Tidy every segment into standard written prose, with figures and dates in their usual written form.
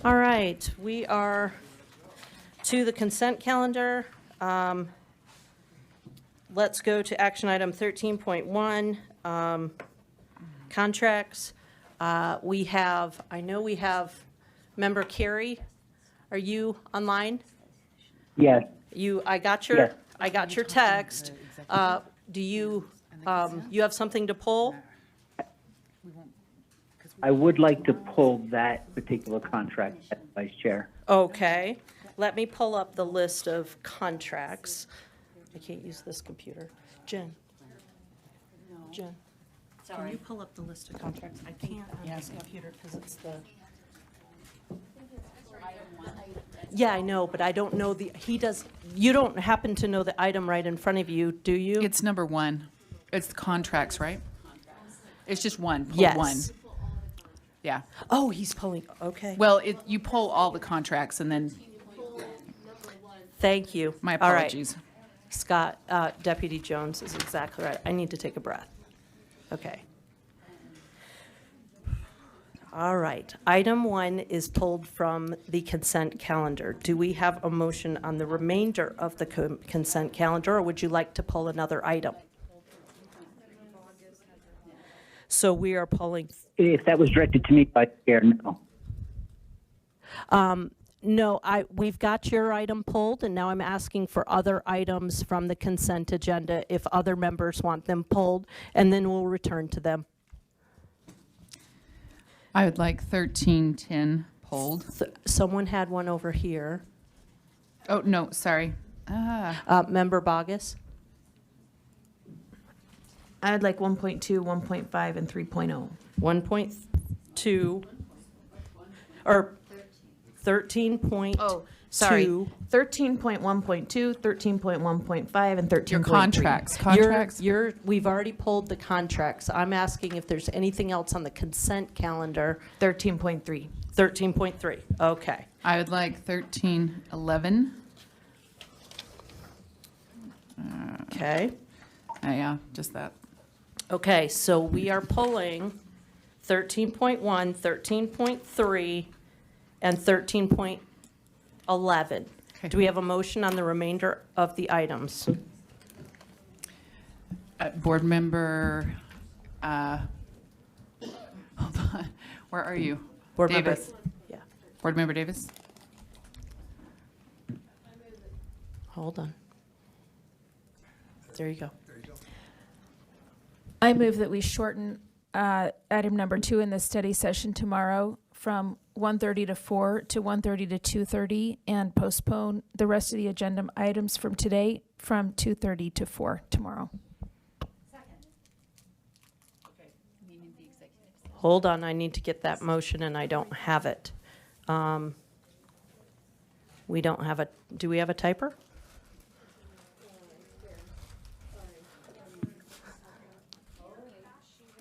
All right, we are to the consent calendar. Let's go to action item 13.1, contracts. I know we have Member Carey. Are you online? Yes, I got Yes. your text. Do you, you have something to pull? I would like to pull that particular contract as Vice Chair. Okay, let me pull up the list of contracts. I can't use this computer. Jen, can you pull up the list of contracts? I can't on this computer because it's the. Yeah, I know, but I don't know you don't happen to know the item right in front of you, do you? It's number 1. It's the contracts, right? It's just one, pull Yes. one. Yeah. Oh, he's pulling, okay. Well, you pull all the contracts and then, Thank you. my All right. apologies. Scott, Deputy Jones is exactly right. I need to take a breath. Okay. All right. Item 1 is pulled from the consent calendar. Do we have a motion on the remainder of the consent calendar, or would you like to pull another item? So we are pulling. If that was directed to me, Vice Chair, no. No, we've got your item pulled, and now I'm asking for other items from the consent agenda if other members want them pulled, and then we'll return to them. I would like 1310 pulled. Someone had one over here. Oh, no, sorry. Member Bogus? I'd like 1.2, 1.5, and 3.0. 1.2, or 13.2. Oh, sorry. 13.1.2, 13.1.5, and 13.3. Your contracts. We've already pulled the contracts. I'm asking if there's anything else on the consent calendar. 13.3. 13.3, okay. I would like 1311. Okay. Yeah, just that. Okay, so we are pulling 13.1, 13.3, and 13.11. Okay. Do we have a motion on the remainder of the items? Board member, hold on, where are you? Board member- Davis. Yeah, Board member Davis? hold on. There you go. I move that we shorten item number 2 in the study session tomorrow from 1:30 to 4 to 1:30 to 2:30 and postpone the rest of the agenda items from today from 2:30 to 4 tomorrow. Hold on, I need to get that motion and I don't have it. We don't have a, do we have a typer?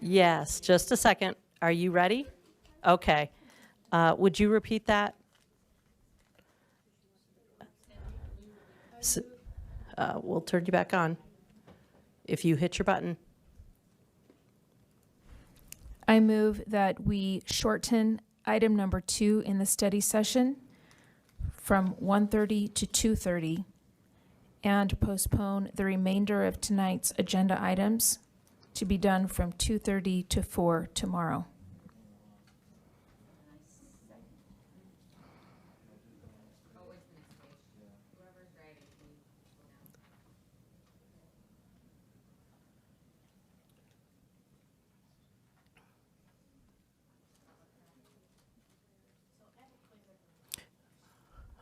Yes, just a second. Are you ready? Okay. Would you repeat that? We'll turn you back on if you hit your button. I move that we shorten item number 2 in the study session from 1:30 to 2:30 and postpone the remainder of tonight's agenda items to be done from 2:30 to 4 tomorrow.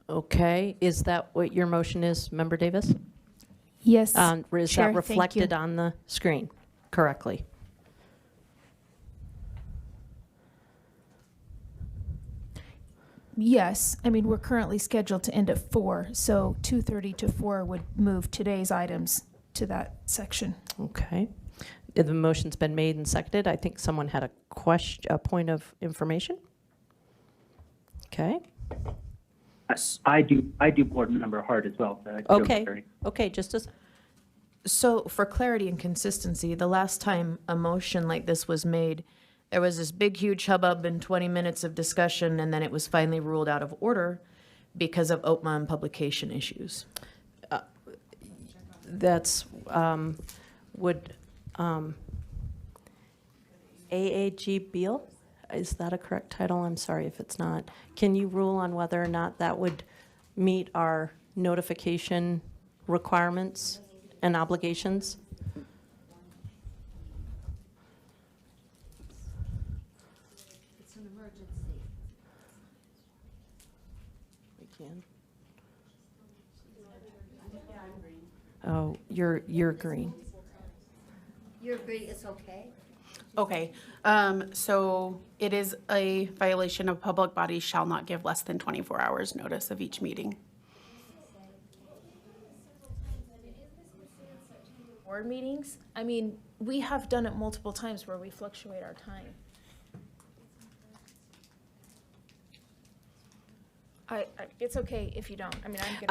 Okay, is that what your motion is, Member Davis? Yes, Is Chair, that thank you. reflected on the screen correctly? Yes, I mean, we're currently scheduled to end at 4, so 2:30 to 4 would move today's items to that section. Okay. The motion's been made and seconded. I think someone had a question, a point of information. Okay. I do Board Member Hart as well. Okay. Okay, just as, So for clarity and consistency, the last time a motion like this was made, there was this big, huge hubbub and 20 minutes of discussion, and then it was finally ruled out of order because of OPMA and publication issues. That's, would, AAG Beal, is that a correct title? I'm sorry if it's not. Can you rule on whether or not that would meet our notification requirements and obligations? We can. Oh, you're green. You agree it's okay? Okay, so it is a violation of public bodies shall not give less than 24 hours notice of each meeting. Board meetings, I mean, we have done it multiple times where we fluctuate our time. It's okay if you don't, I mean, I'm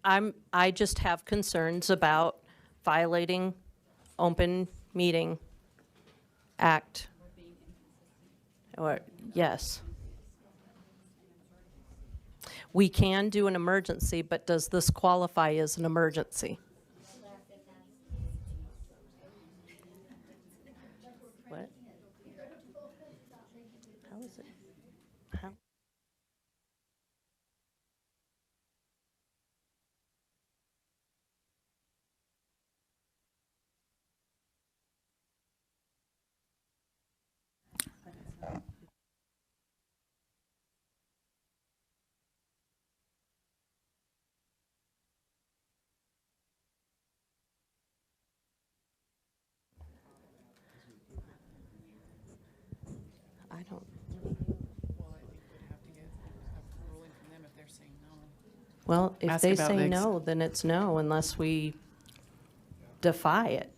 gonna. I just have concerns about violating open meeting act. Or, yes. We can do an emergency, but does this qualify as an emergency? What? How is it? How? I don't, well, if Ask they about say next. no, then it's no unless we defy it.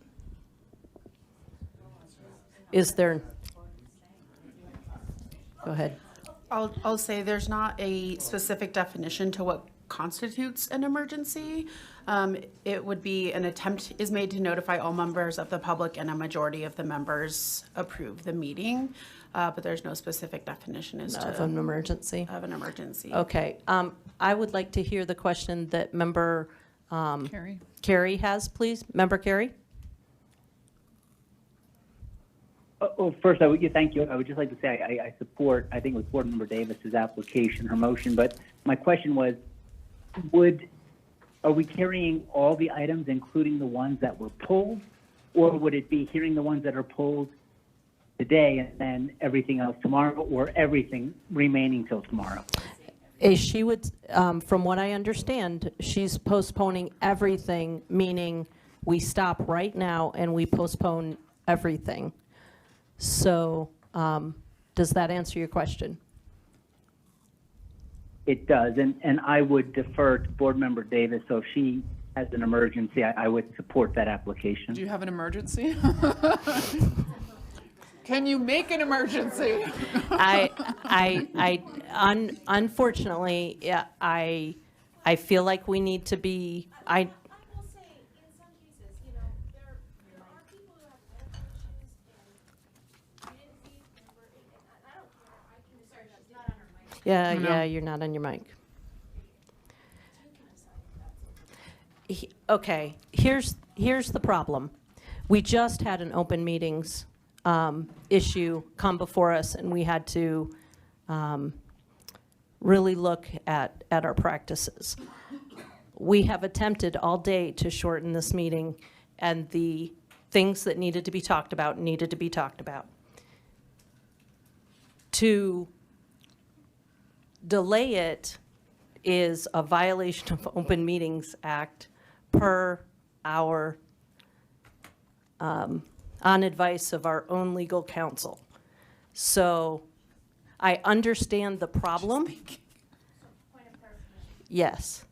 Is there? Go ahead. I'll say there's not a specific definition to what constitutes an emergency. It would be an attempt is made to notify all members of the public and a majority of the members approve the meeting, but there's no specific definition as Of to an emergency? of an emergency. Okay, I would like to hear the question that member Carrie? Carey has, please. Member Carey? First, thank you. I would just like to say I support, I think it was Board Member Davis's application, her motion, but my question was, are we carrying all the items, including the ones that were pulled? Or would it be hearing the ones that are pulled today and then everything else tomorrow, or everything remaining till tomorrow? She would, from what I understand, she's postponing everything, meaning we stop right now and we postpone everything. So, does that answer your question? It does, and I would defer to Board Member Davis, so if she has an emergency, I would support that application. Do you have an emergency? Can you make an emergency? Unfortunately, yeah, I feel like we need to be, I will say, in some cases, there are people who have medical issues and you didn't see, and I don't care, I can, sorry, she's not on her mic. yeah, you're not on your mic. Okay, here's the problem. We just had an open meetings issue come before us, and we had to really look at our practices. We have attempted all day to shorten this meeting, and the things that needed to be talked about needed to be talked about. To delay it is a violation of Open Meetings Act per our, on advice of our own legal counsel. So I understand the problem. Point of clarification, Yes.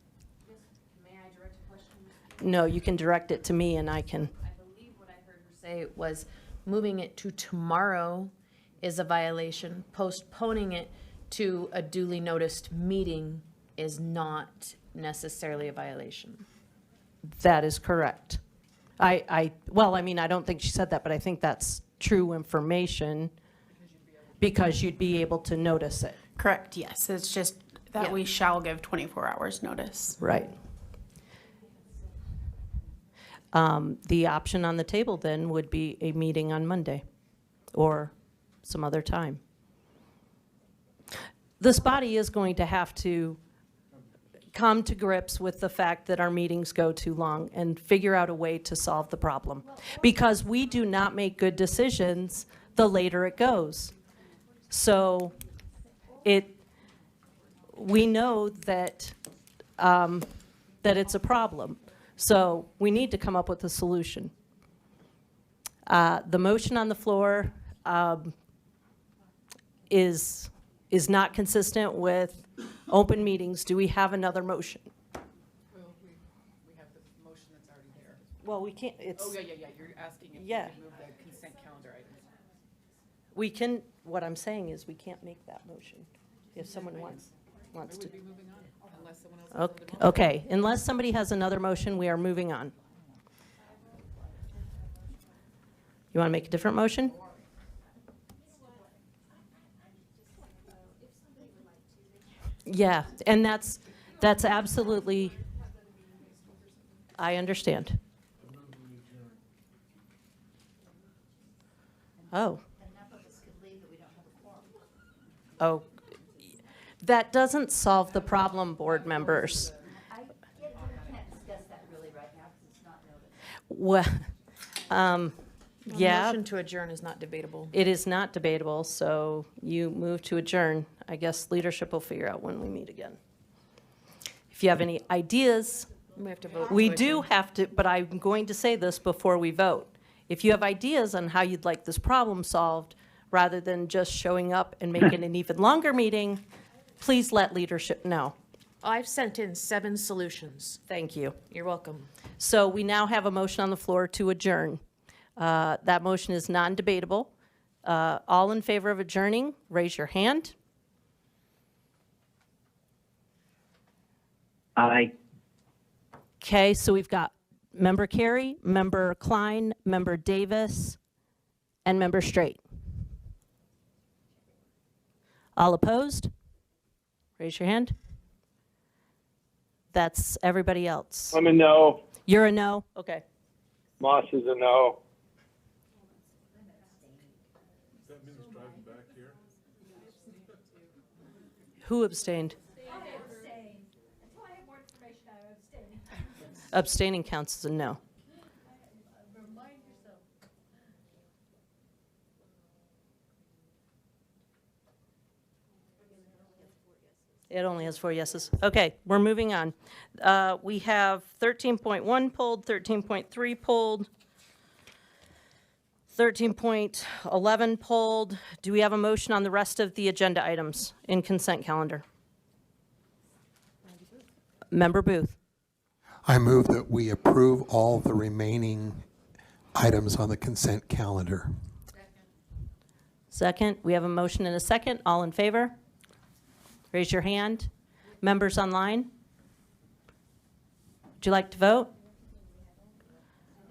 May I direct a question? No, you can direct it to me and I can. I believe what I heard her say was moving it to tomorrow is a violation. Postponing it to a duly noticed meeting is not necessarily a violation. That is correct. Well, I mean, I don't think she said that, but I think that's true information because you'd be able to notice it. Correct, yes. It's just that Yeah. we shall give 24 hours notice. Right. The option on the table then would be a meeting on Monday or some other time. This body is going to have to come to grips with the fact that our meetings go too long and figure out a way to solve the problem. Because we do not make good decisions the later it goes. So we know that, that it's a problem. So we need to come up with a solution. The motion on the floor is not consistent with open meetings. Do we have another motion? Well, we have the motion that's already there. Well, we can't, it's, Oh, yeah, you're asking if we Yeah. can move the consent calendar items. we can, what I'm saying is we can't make that motion if someone wants to. Be moving on, unless someone else has another motion. Okay, unless somebody has another motion, we are moving on. You want to make a different motion? Yeah, and that's absolutely, I understand. Oh. Oh, that doesn't solve the problem, board members. I get we can't discuss that really right now because it's not noticed. Well, yeah. Motion to adjourn is not debatable. It is not debatable, so you move to adjourn. I guess leadership will figure out when we meet again. If you have any ideas, We have to vote. we to do adjourn. have to, but I'm going to say this before we vote. If you have ideas on how you'd like this problem solved, rather than just showing up and making an even longer meeting, please let leadership know. I've sent in 7 solutions. Thank you. You're welcome. So we now have a motion on the floor to adjourn. That motion is non-debatable. All in favor of adjourning, raise your hand. Aye. Okay, so we've got Member Carey, Member Klein, Member Davis, and Member Straight. All opposed? Raise your hand. That's everybody else. I'm a no. You're a no? Okay. Moss is a no. Who abstained? Abstaining counts as a no. It only has 4 yeses. Okay, we're moving on. We have 13.1 pulled, 13.3 pulled, 13.11 pulled. Do we have a motion on the rest of the agenda items in consent calendar? Member Booth. I move that we approve all the remaining items on the consent calendar. Second, we have a motion and a second. All in favor? Raise your hand. Members online? Would you like to vote?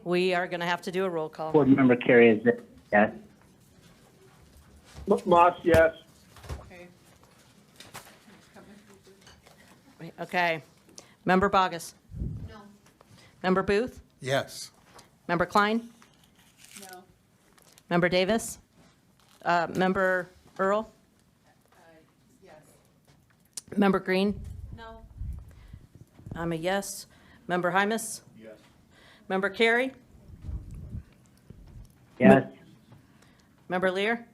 We are going to have to do a roll call. Board Member Carey is yes. Moss, yes. Okay. Okay. Member Bogus? No. Member Booth? Yes. Member Klein? No. Member Davis? Member Earl? Yes. Member Green? No. I'm a yes. Member Hymus? Yes. Member Carey? Yes. Member Lear?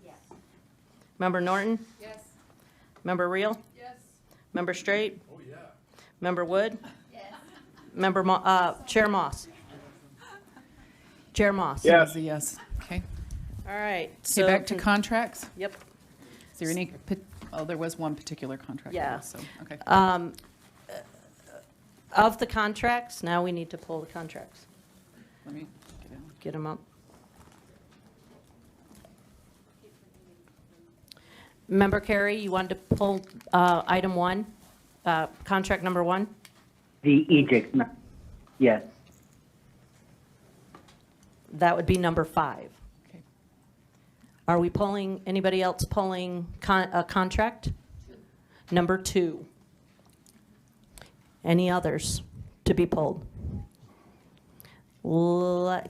Yes. Member Norton? Yes. Member Reel? Yes. Member Straight? Oh, yeah. Member Wood? Yes. Member Chair Moss? Chair Moss? Yes. Yes. Okay. All right. Okay, So back to contracts. Yep. Is there any, oh, there was one particular contract. Yeah. So, okay. Of the contracts, now we need to pull the contracts. Let me get in. Get them up. Member Carey, you wanted to pull item 1, contract number 1? The Egypt, yes. That would be number 5. Okay. Are we pulling, anybody else pulling a contract? Number 2. Any others to be pulled?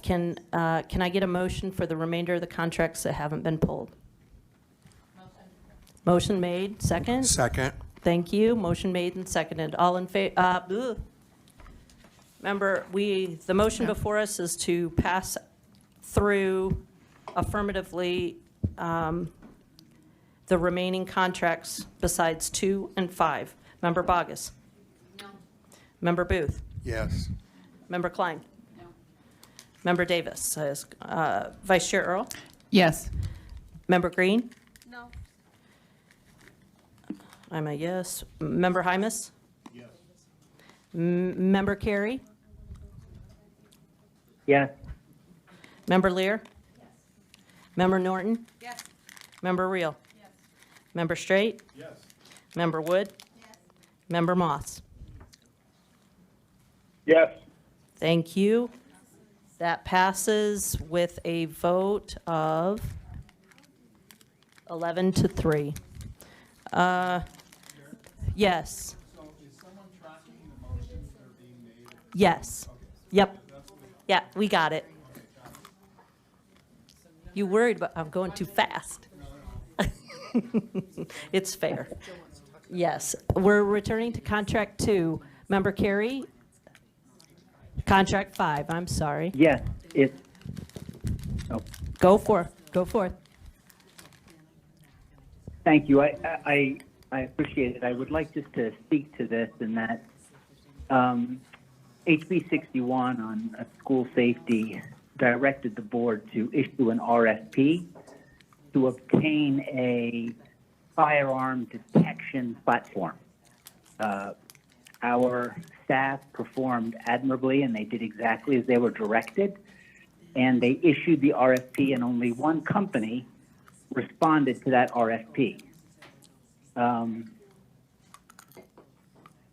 Can I get a motion for the remainder of the contracts that haven't been pulled? Motion made, second? Second. Thank you. Motion made and seconded. All in favor? Remember, the motion before us is to pass through affirmatively the remaining contracts besides 2 and 5. Member Bogus? No. Member Booth? Yes. Member Klein? No. Member Davis says, Vice Chair Earl? Yes. Member Green? No. I'm a yes. Member Hymus? Yes. Member Carey? Yes. Member Lear? Yes. Member Norton? Yes. Member Reel? Yes. Member Straight? Yes. Member Wood? Yes. Member Moss? Yes. Thank you. That passes with a vote of 11 to 3. Yes. So is someone tracking the motions that are being made? Yes. Yep. Yeah, we got it. You worried about, I'm going too fast. It's fair. Yes. We're returning to contract 2. Member Carey? Contract 5, I'm sorry. Yes, it's, oh, Go forth. Go forth. thank you. I appreciate it. I would like just to speak to this in that HB 61 on school safety directed the board to issue an RFP to obtain a firearm detection platform. Our staff performed admirably, and they did exactly as they were directed. And they issued the RFP, and only one company responded to that RFP.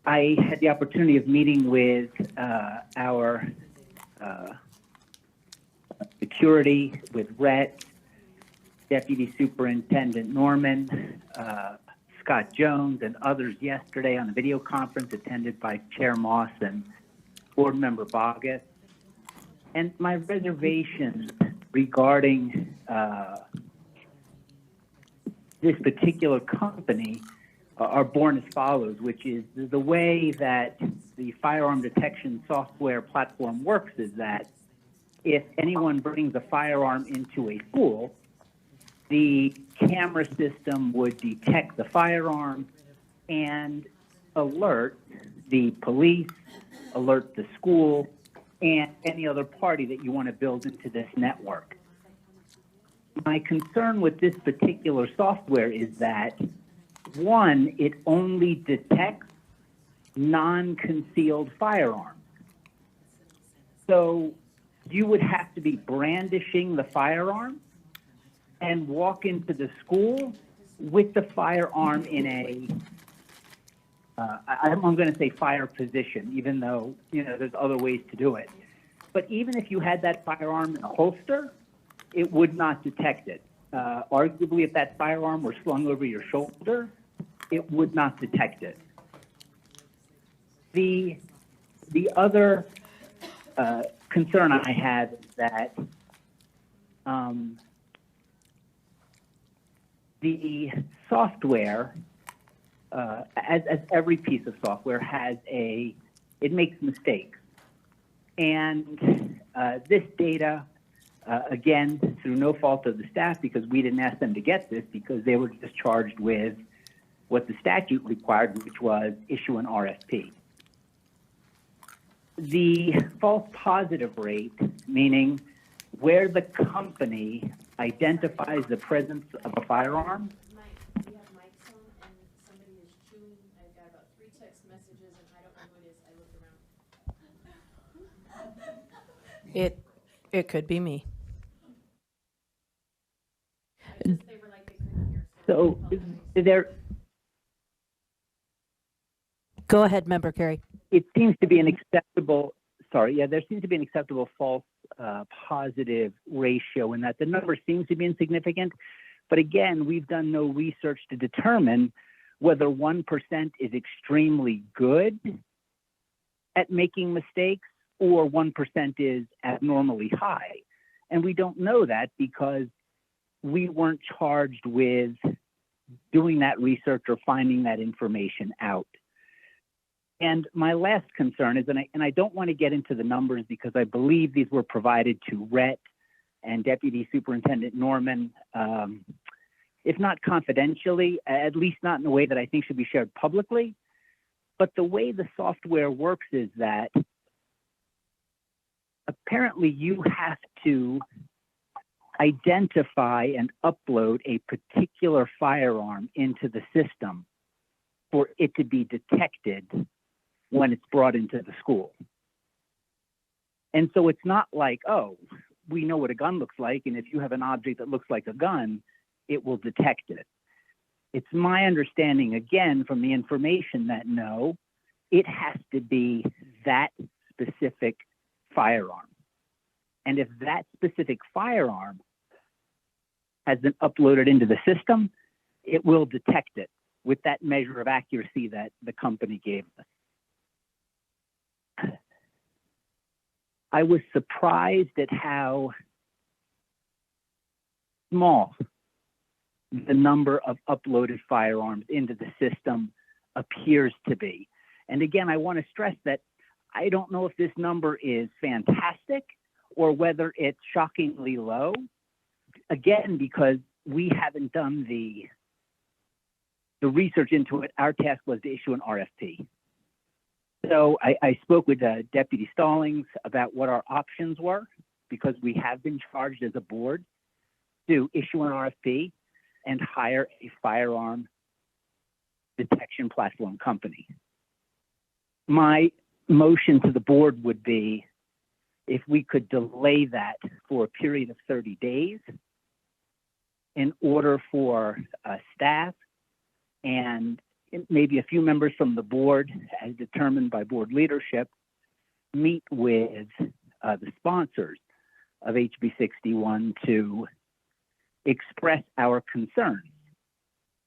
I had the opportunity of meeting with our security, with Rhett, Deputy Superintendent Norman, Scott Jones, and others yesterday on a video conference attended by Chair Moss and Board Member Bogus. And my reservations regarding this particular company are born as follows, which is the way that the firearm detection software platform works is that if anyone brings a firearm into a school, the camera system would detect the firearm and alert the police, alert the school, and any other party that you want to build into this network. My concern with this particular software is that, one, it only detects non-concealed firearms. So you would have to be brandishing the firearm and walk into the school with the firearm in a, I'm going to say fire position, even though, there's other ways to do it. But even if you had that firearm in a holster, it would not detect it. Arguably, if that firearm were slung over your shoulder, it would not detect it. The other concern I have is that the software, as every piece of software, it makes mistakes. And this data, again, through no fault of the staff, because we didn't ask them to get this, because they were just charged with what the statute required, which was issue an RFP. The false positive rate, meaning where the company identifies the presence of a firearm. Mike, we have mics on and somebody is chewing. I've got about 3 text messages and I don't know who it is. I looked around. It could be me. They were like they couldn't hear. So there Go ahead, Member Carey. it seems to be an acceptable, there seems to be an acceptable false positive ratio in that the number seems to be insignificant. But again, we've done no research to determine whether 1% is extremely good at making mistakes or 1% is abnormally high. And we don't know that because we weren't charged with doing that research or finding that information out. And my last concern is, and I don't want to get into the numbers because I believe these were provided to Rhett and Deputy Superintendent Norman, if not confidentially, at least not in a way that I think should be shared publicly. But the way the software works is that apparently you have to identify and upload a particular firearm into the system for it to be detected when it's brought into the school. And so it's not like, oh, we know what a gun looks like, and if you have an object that looks like a gun, it will detect it. It's my understanding, again, from the information that no, it has to be that specific firearm. And if that specific firearm has been uploaded into the system, it will detect it with that measure of accuracy that the company gave us. I was surprised at how small the number of uploaded firearms into the system appears to be. And again, I want to stress that I don't know if this number is fantastic or whether it's shockingly low. Again, because we haven't done the research into it. Our task was to issue an RFP. So I spoke with Deputy Stallings about what our options were, because we have been charged as a board to issue an RFP and hire a firearm detection platform company. My motion to the board would be if we could delay that for a period of 30 days in order for staff and maybe a few members from the board, as determined by board leadership, meet with the sponsors of HB 61 to express our concerns.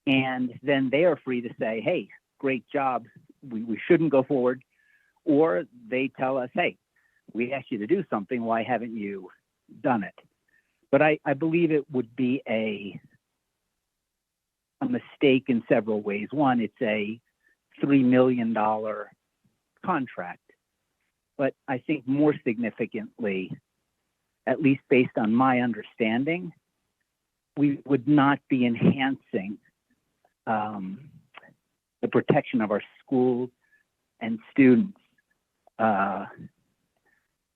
And then they are free to say, hey, great job, we shouldn't go forward. Or they tell us, hey, we asked you to do something, why haven't you done it? But I believe it would be a mistake in several ways. One, it's a $3 million contract. But I think more significantly, at least based on my understanding, we would not be enhancing the protection of our schools and students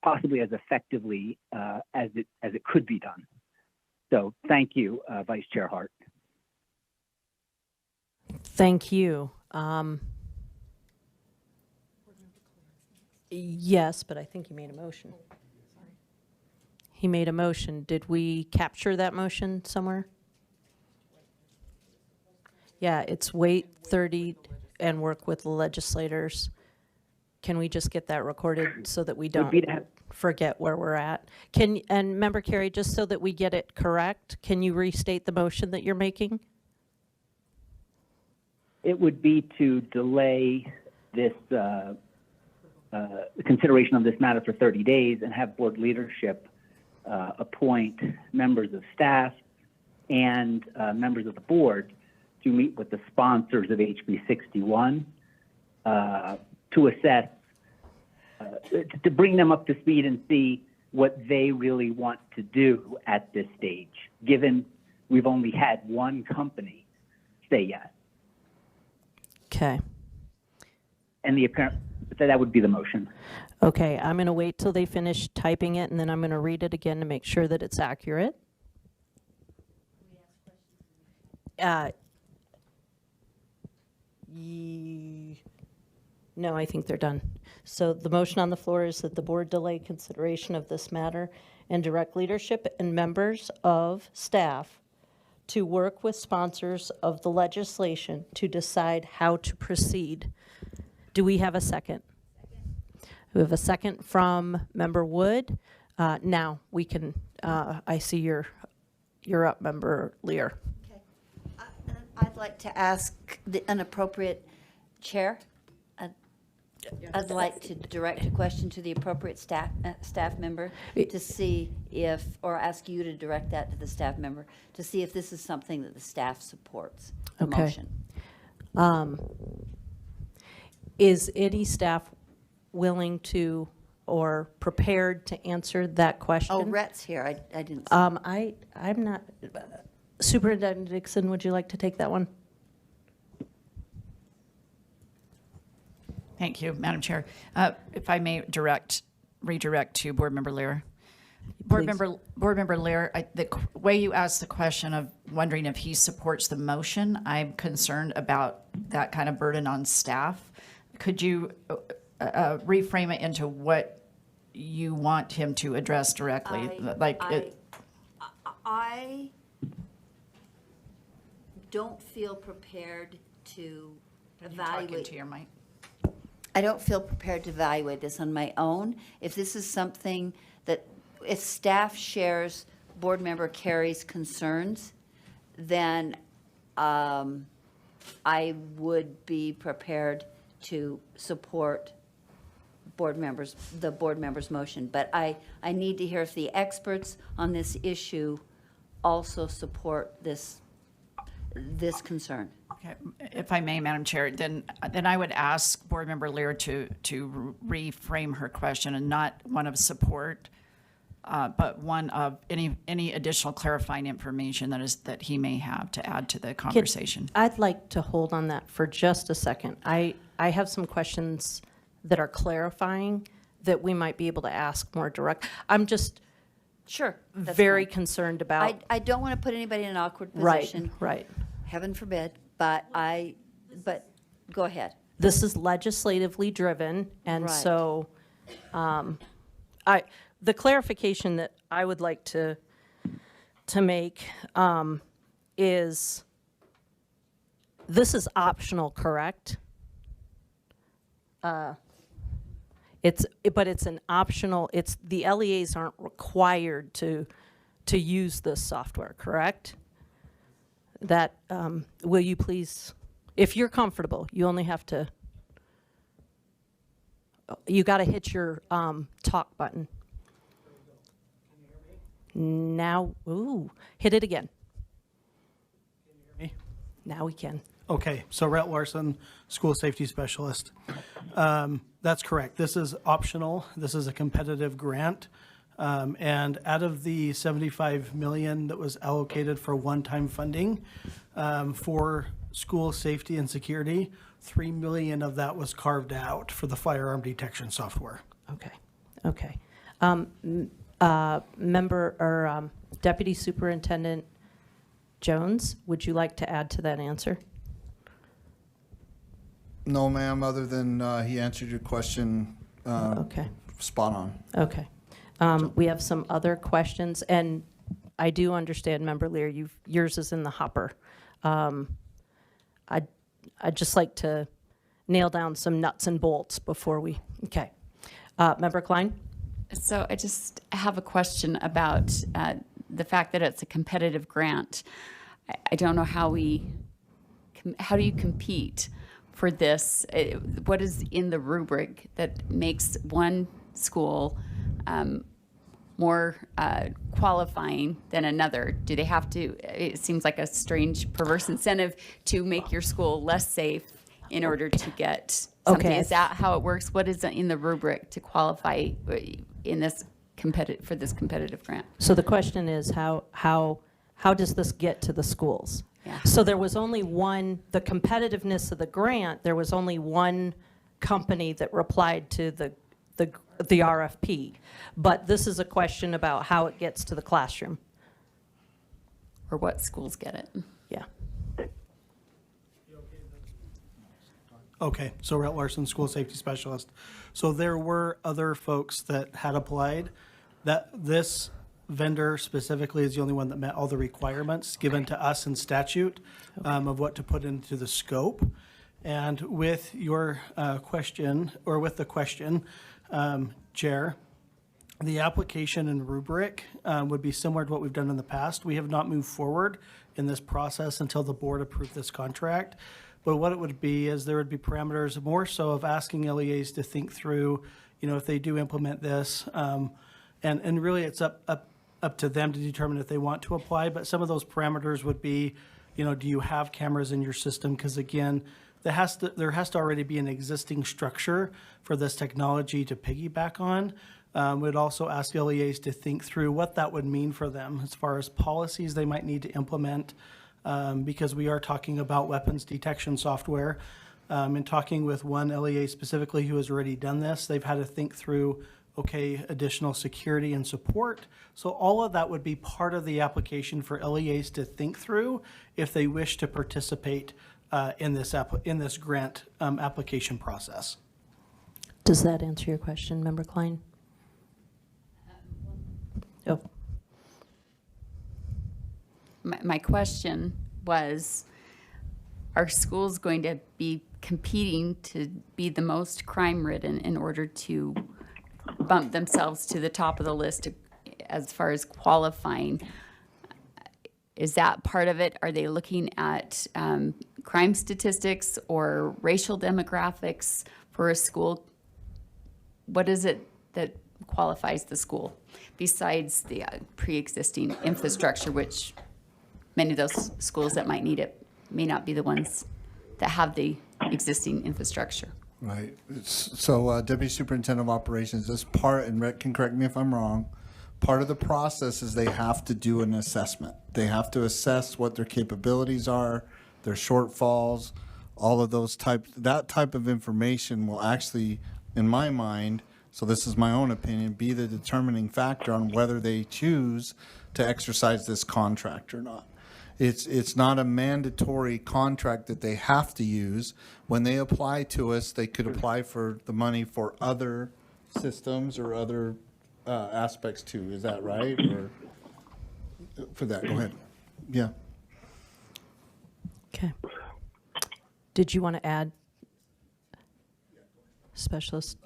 possibly as effectively as it could be done. So thank you, Vice Chair Hart. Thank you. Yes, but I think he made a motion. He made a motion. Did we capture that motion somewhere? Yeah, it's wait 30 and work with the legislators. Can we just get that recorded so that we don't forget where we're at? And Member Carey, just so that we get it correct, can you restate the motion that you're making? It would be to delay this consideration of this matter for 30 days and have board leadership appoint members of staff and members of the board to meet with the sponsors of HB 61 to assess, to bring them up to speed and see what they really want to do at this stage, given we've only had one company say yes. Okay. And that would be the motion. Okay, I'm going to wait till they finish typing it, and then I'm going to read it again to make sure that it's accurate. No, I think they're done. So the motion on the floor is that the board delay consideration of this matter and direct leadership and members of staff to work with sponsors of the legislation to decide how to proceed. Do we have a second? We have a second from Member Wood. Now, we can, I see you're up, Member Lear. Okay. I'd like to ask an appropriate chair. I'd like to direct a question to the appropriate staff member to see if, or ask you to direct that to the staff member, to see if this is something that the staff supports, the Okay. motion. Is any staff willing to or prepared to answer that question? Oh, Rhett's here. I didn't see. I'm not, Superintendent Dixon, would you like to take that one? Thank you, Madam Chair. If I may redirect to Board Member Lear. Board Member Lear, the way you asked the question of wondering if he supports the motion, I'm concerned about that kind of burden on staff. Could you reframe it into what you want him to address directly? I don't feel prepared to Talk evaluate. into your mic. I don't feel prepared to evaluate this on my own. If this is something that, if staff shares Board Member Carey's concerns, then I would be prepared to support the board member's motion. But I need to hear if the experts on this issue also support this concern. Okay, if I may, Madam Chair, then I would ask Board Member Lear to reframe her question, and not one of support, but one of any additional clarifying information that he may have to add to the conversation. I'd like to hold on that for just a second. I have some questions that are clarifying that we might be able to ask more direct. I'm just Sure. that's very fine. concerned about. I don't want to put anybody in an awkward Right, position. right. Heaven forbid, but go ahead. This is legislatively driven, and Right. so the clarification that I would like to make is this is optional, correct? But it's an optional, the LEAs aren't required to use this software, correct? That, will you please, if you're comfortable, you only have to, you got to hit your talk button. Now, ooh, hit it again. Me? Now we can. Okay, so Rhett Larson, School Safety Specialist. That's correct. This is optional. This is a competitive grant. And out of the $75 million that was allocated for one-time funding for school safety and security, $3 million of that was carved out for the firearm detection software. Okay. Member or Deputy Superintendent Jones, would you like to add to that answer? No, ma'am, other than he answered your question Okay. spot on. Okay. We have some other questions, and I do understand, Member Lear, yours is in the hopper. I'd just like to nail down some nuts and bolts before we, okay. Member Klein? So I just have a question about the fact that it's a competitive grant. I don't know how do you compete for this? What is in the rubric that makes one school more qualifying than another? Do they have to, it seems like a strange perverse incentive to make your school less safe in order to get something. Okay. Is that how it works? What is in the rubric to qualify in this for this competitive grant? So the question is, how does this get to the schools? Yeah. So there was only one, the competitiveness of the grant, there was only one company that replied to the RFP. But this is a question about how it gets to the classroom. Or what schools get it? Yeah. Okay, so Rhett Larson, School Safety Specialist. So there were other folks that had applied. This vendor specifically is the only one that met all the requirements given to us in statute of what to put into the scope. And with your question, or with the question, Chair, The application and rubric would be similar to what we've done in the past. We have not moved forward in this process until the board approved this contract. But what it would be is there would be parameters more so of asking LEAs to think through, if they do implement this. And really it's up to them to determine if they want to apply. But some of those parameters would be, do you have cameras in your system? Because again, there has to already be an existing structure for this technology to piggyback on. We'd also ask LEAs to think through what that would mean for them as far as policies they might need to implement, because we are talking about weapons detection software. And talking with one LEA specifically who has already done this, they've had to think through, okay, additional security and support. So all of that would be part of the application for LEAs to think through if they wish to participate in this grant application process. Does that answer your question, Member Klein? Oh, My question was, are schools going to be competing to be the most crime-ridden in order to bump themselves to the top of the list as far as qualifying? Is that part of it? Are they looking at crime statistics or racial demographics for a school? What is it that qualifies the school besides the pre-existing infrastructure, which many of those schools that might need it may not be the ones that have the existing infrastructure? Right. So Deputy Superintendent of Operations, this part, and Rhett can correct me if I'm wrong, part of the process is they have to do an assessment. They have to assess what their capabilities are, their shortfalls, all of those that type of information will actually, in my mind, so this is my own opinion, be the determining factor on whether they choose to exercise this contract or not. It's not a mandatory contract that they have to use. When they apply to us, they could apply for the money for other systems or other aspects too. Is that right? Or for that, go ahead. Yeah. okay. Did you want to add specialist?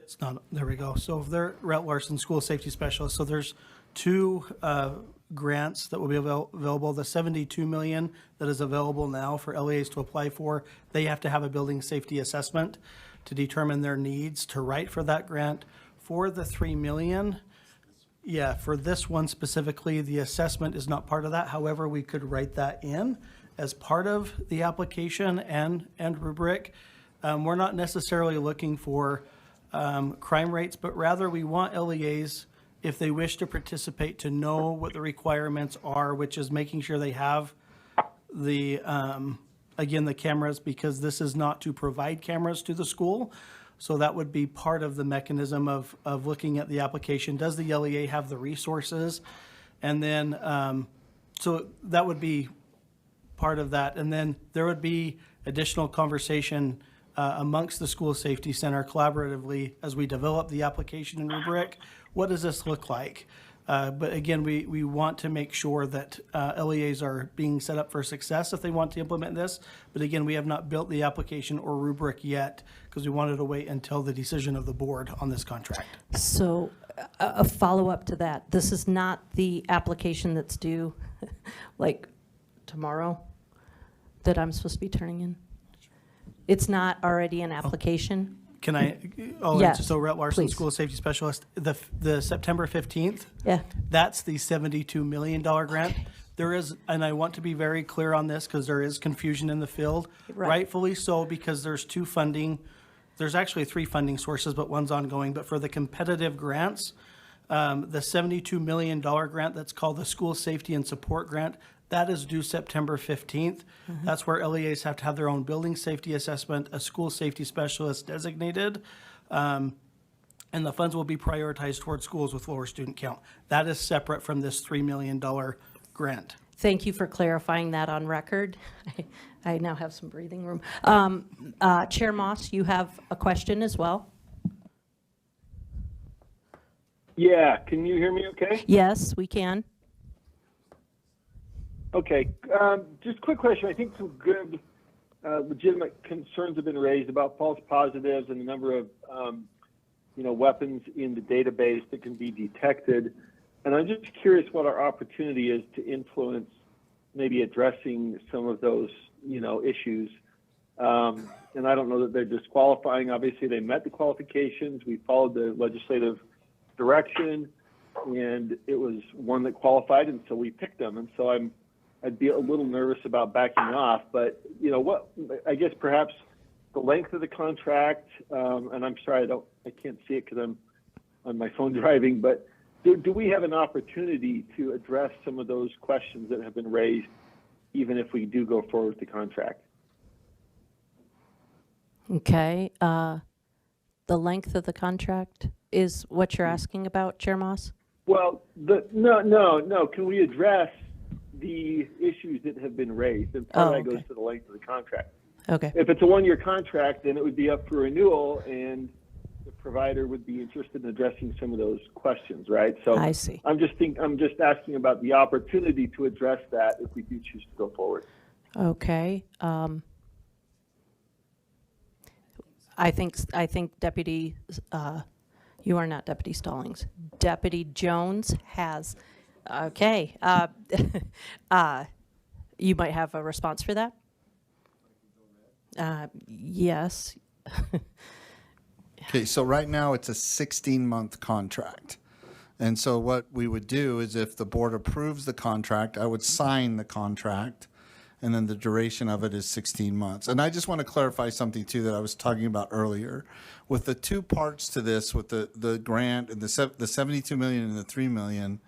It's not, there we go. So if they're Rhett Larson, School Safety Specialist, so there's two grants that will be available. The $72 million that is available now for LEAs to apply for, they have to have a building safety assessment to determine their needs to write for that grant. For the $3 million, yeah, for this one specifically, the assessment is not part of that. However, we could write that in as part of the application and rubric. We're not necessarily looking for crime rates, but rather we want LEAs, if they wish to participate, to know what the requirements are, which is making sure they have the, again, the cameras, because this is not to provide cameras to the school. So that would be part of the mechanism of looking at the application. Does the LEA have the resources? And then, so that would be part of that. And then there would be additional conversation amongst the School Safety Center collaboratively as we develop the application and rubric. What does this look like? But again, we want to make sure that LEAs are being set up for success if they want to implement this. But again, we have not built the application or rubric yet because we wanted to wait until the decision of the board on this contract. So a follow-up to that, this is not the application that's due like tomorrow that I'm supposed to be turning in? It's not already an application? Can I, Yes, so Rhett Larson, please. School Safety Specialist, the September 15th, Yeah. that's the $72 million grant. There is, and I want to be very clear on this because there is confusion in the field. Right. Rightfully so, because there's there's actually three funding sources, but one's ongoing. But for the competitive grants, the $72 million grant that's called the School Safety and Support Grant, that is due September 15th. That's where LEAs have to have their own building safety assessment, a school safety specialist designated, and the funds will be prioritized towards schools with lower student count. That is separate from this $3 million grant. Thank you for clarifying that on record. I now have some breathing room. Chair Moss, you have a question as well? Yeah, can you hear me okay? Yes, we can. Okay, just a quick question. I think some good legitimate concerns have been raised about false positives and the number of weapons in the database that can be detected. And I'm just curious what our opportunity is to influence maybe addressing some of those, issues. And I don't know that they're disqualifying. Obviously, they met the qualifications. We followed the legislative direction, and it was one that qualified, and so we picked them. And so I'd be a little nervous about backing off. But I guess perhaps the length of the contract. And I'm sorry, I can't see it because I'm on my phone driving. But do we have an opportunity to address some of those questions that have been raised, even if we do go forward with the contract? Okay. The length of the contract is what you're asking about, Chair Moss? Well, no. Can we address the issues that have been raised? And part of that goes to the length of the contract. Okay. If it's a one-year contract, then it would be up for renewal, and the provider would be interested in addressing some of those questions, right? So I see. I'm just asking about the opportunity to address that if we do choose to go forward. Okay. I think Deputy, you are not Deputy Stallings. Deputy Jones has, okay. You might have a response for that? Yes. Okay, so right now it's a 16-month contract. And so what we would do is if the board approves the contract, I would sign the contract, and then the duration of it is 16 months. And I just want to clarify something too that I was talking about earlier. With the two parts to this, with the grant and the 72 million and the 3 million,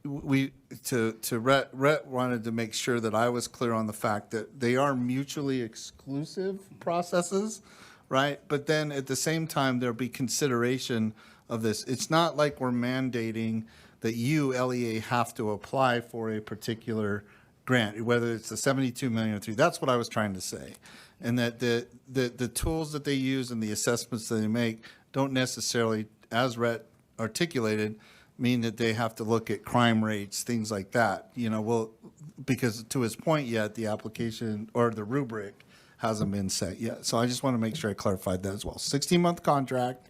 Rhett wanted to make sure that I was clear on the fact that they are mutually exclusive processes, right? But then at the same time, there'll be consideration of this. It's not like we're mandating that you, LEA, have to apply for a particular grant, whether it's the 72 million or 3. That's what I was trying to say. And that the tools that they use and the assessments that they make don't necessarily, as Rhett articulated, mean that they have to look at crime rates, things like that. Because to his point yet, the application or the rubric hasn't been set yet. So I just want to make sure I clarified that as well. 16-month contract,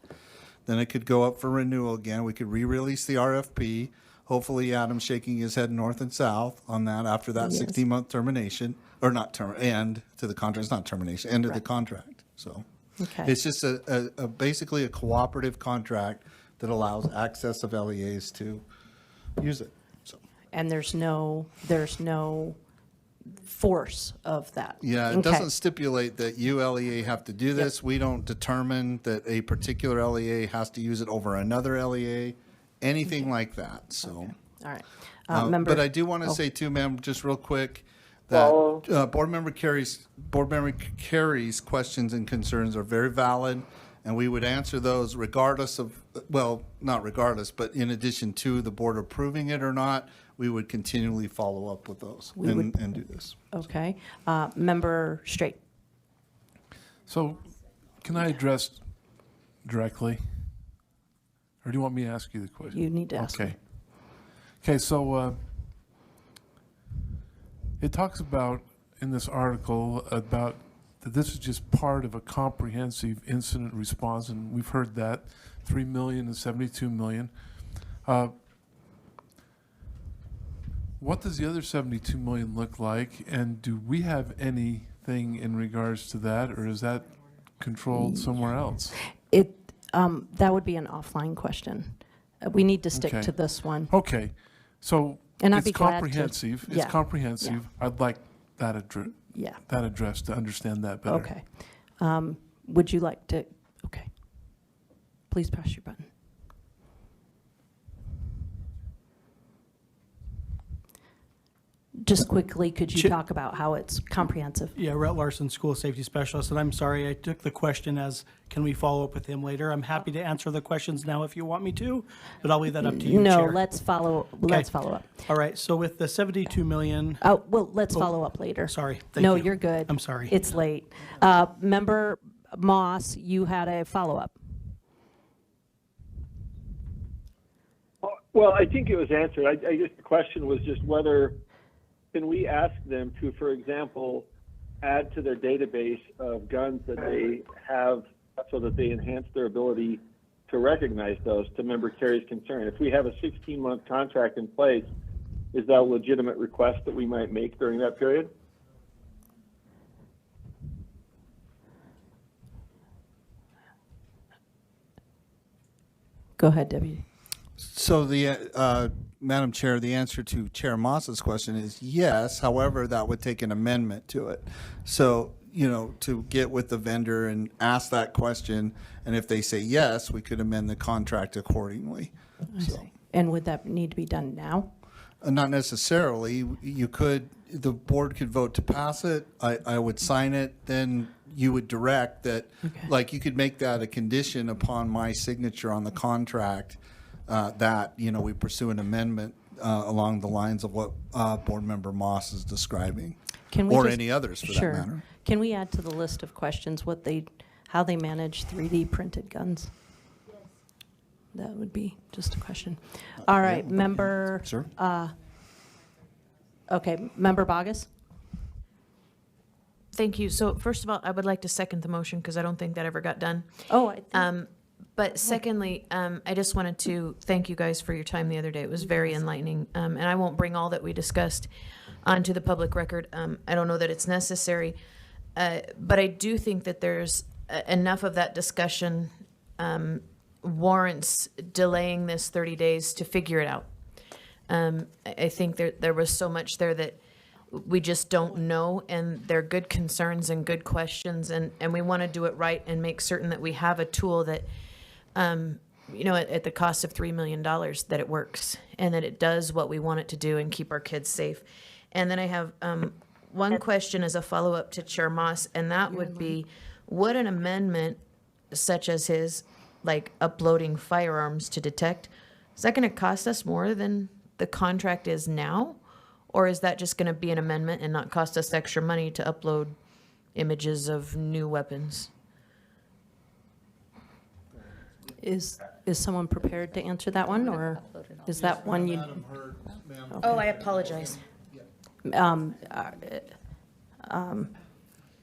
then it could go up for renewal again. We could re-release the RFP. Hopefully Adam's shaking his head north and south on that after that 16-month termination, or not end to the contract. It's not termination, end of the contract. So it's just basically a cooperative contract that allows access of LEAs to use it. So. And there's no force of that. Yeah, it doesn't stipulate that you, LEA, have to do this. We don't determine that a particular LEA has to use it over another LEA, anything like that. So, all right. But I do want to say too, ma'am, just real quick, that Board Member Carey's questions and concerns are very valid, and we would answer those regardless of, well, not regardless, but in addition to the board approving it or not, we would continually follow up with those and do this. Okay. Member Straight. So can I address directly? Or do you want me to ask you the question? You need to ask me. Okay, so it talks about in this article about that this is just part of a comprehensive incident response, and we've heard that, 3 million and 72 million. What does the other 72 million look like, and do we have anything in regards to that, or is that controlled somewhere else? That would be an offline question. We need to stick to this one. Okay, so And I'd it's be glad to- comprehensive. yeah. It's comprehensive. I'd like that Yeah. addressed to understand that better. Okay. Would you like to? Okay. Please press your button. Just quickly, could you talk about how it's comprehensive? Yeah, Rhett Larson, School Safety Specialist, and I'm sorry, I took the question as, can we follow up with him later? I'm happy to answer the questions now if you want me to, but I'll leave that up to you, No, Chair. let's follow up. All right, so with the 72 million, Oh, well, let's follow up later. sorry, thank No, you. you're good. I'm sorry. It's late. Member Moss, you had a follow-up. Well, I think it was answered. I guess the question was just whether, can we ask them to, for example, add to their database of guns that they have so that they enhance their ability to recognize those, to Member Carey's concern. If we have a 16-month contract in place, is that a legitimate request that we might make during that period? Go ahead, Deputy. So the, Madam Chair, the answer to Chair Moss's question is yes. However, that would take an amendment to it. So, you know, to get with the vendor and ask that question, and if they say yes, we could amend the contract accordingly. So, And would that need to be done now? not necessarily. You could, the board could vote to pass it. I would sign it. Then you would direct that, like, you could make that a condition upon my signature on the contract, that, you know, we pursue an amendment along the lines of what Board Member Moss is describing, Can we or just- any others for Sure. that matter. Can we add to the list of questions how they manage 3D printed guns? That would be just a question. All right, Member. Sir? Okay, Member Bogus? Thank you. So first of all, I would like to second the motion because I don't think that ever got done. Oh, I think- But secondly, I just wanted to thank you guys for your time the other day. It was very enlightening. And I won't bring all that we discussed onto the public record. I don't know that it's necessary. But I do think that there's enough of that discussion warrants delaying this 30 days to figure it out. I think there was so much there that we just don't know, and they're good concerns and good questions, and we want to do it right and make certain that we have a tool that, you know, at the cost of $3 million, that it works and that it does what we want it to do and keep our kids safe. And then I have one question as a follow-up to Chair Moss, and that would be, would an amendment such as his, like uploading firearms to detect, is that going to cost us more than the contract is now? Or is that just going to be an amendment and not cost us extra money to upload images of new weapons? Is someone prepared to answer that one, or is that one you? Oh, I apologize.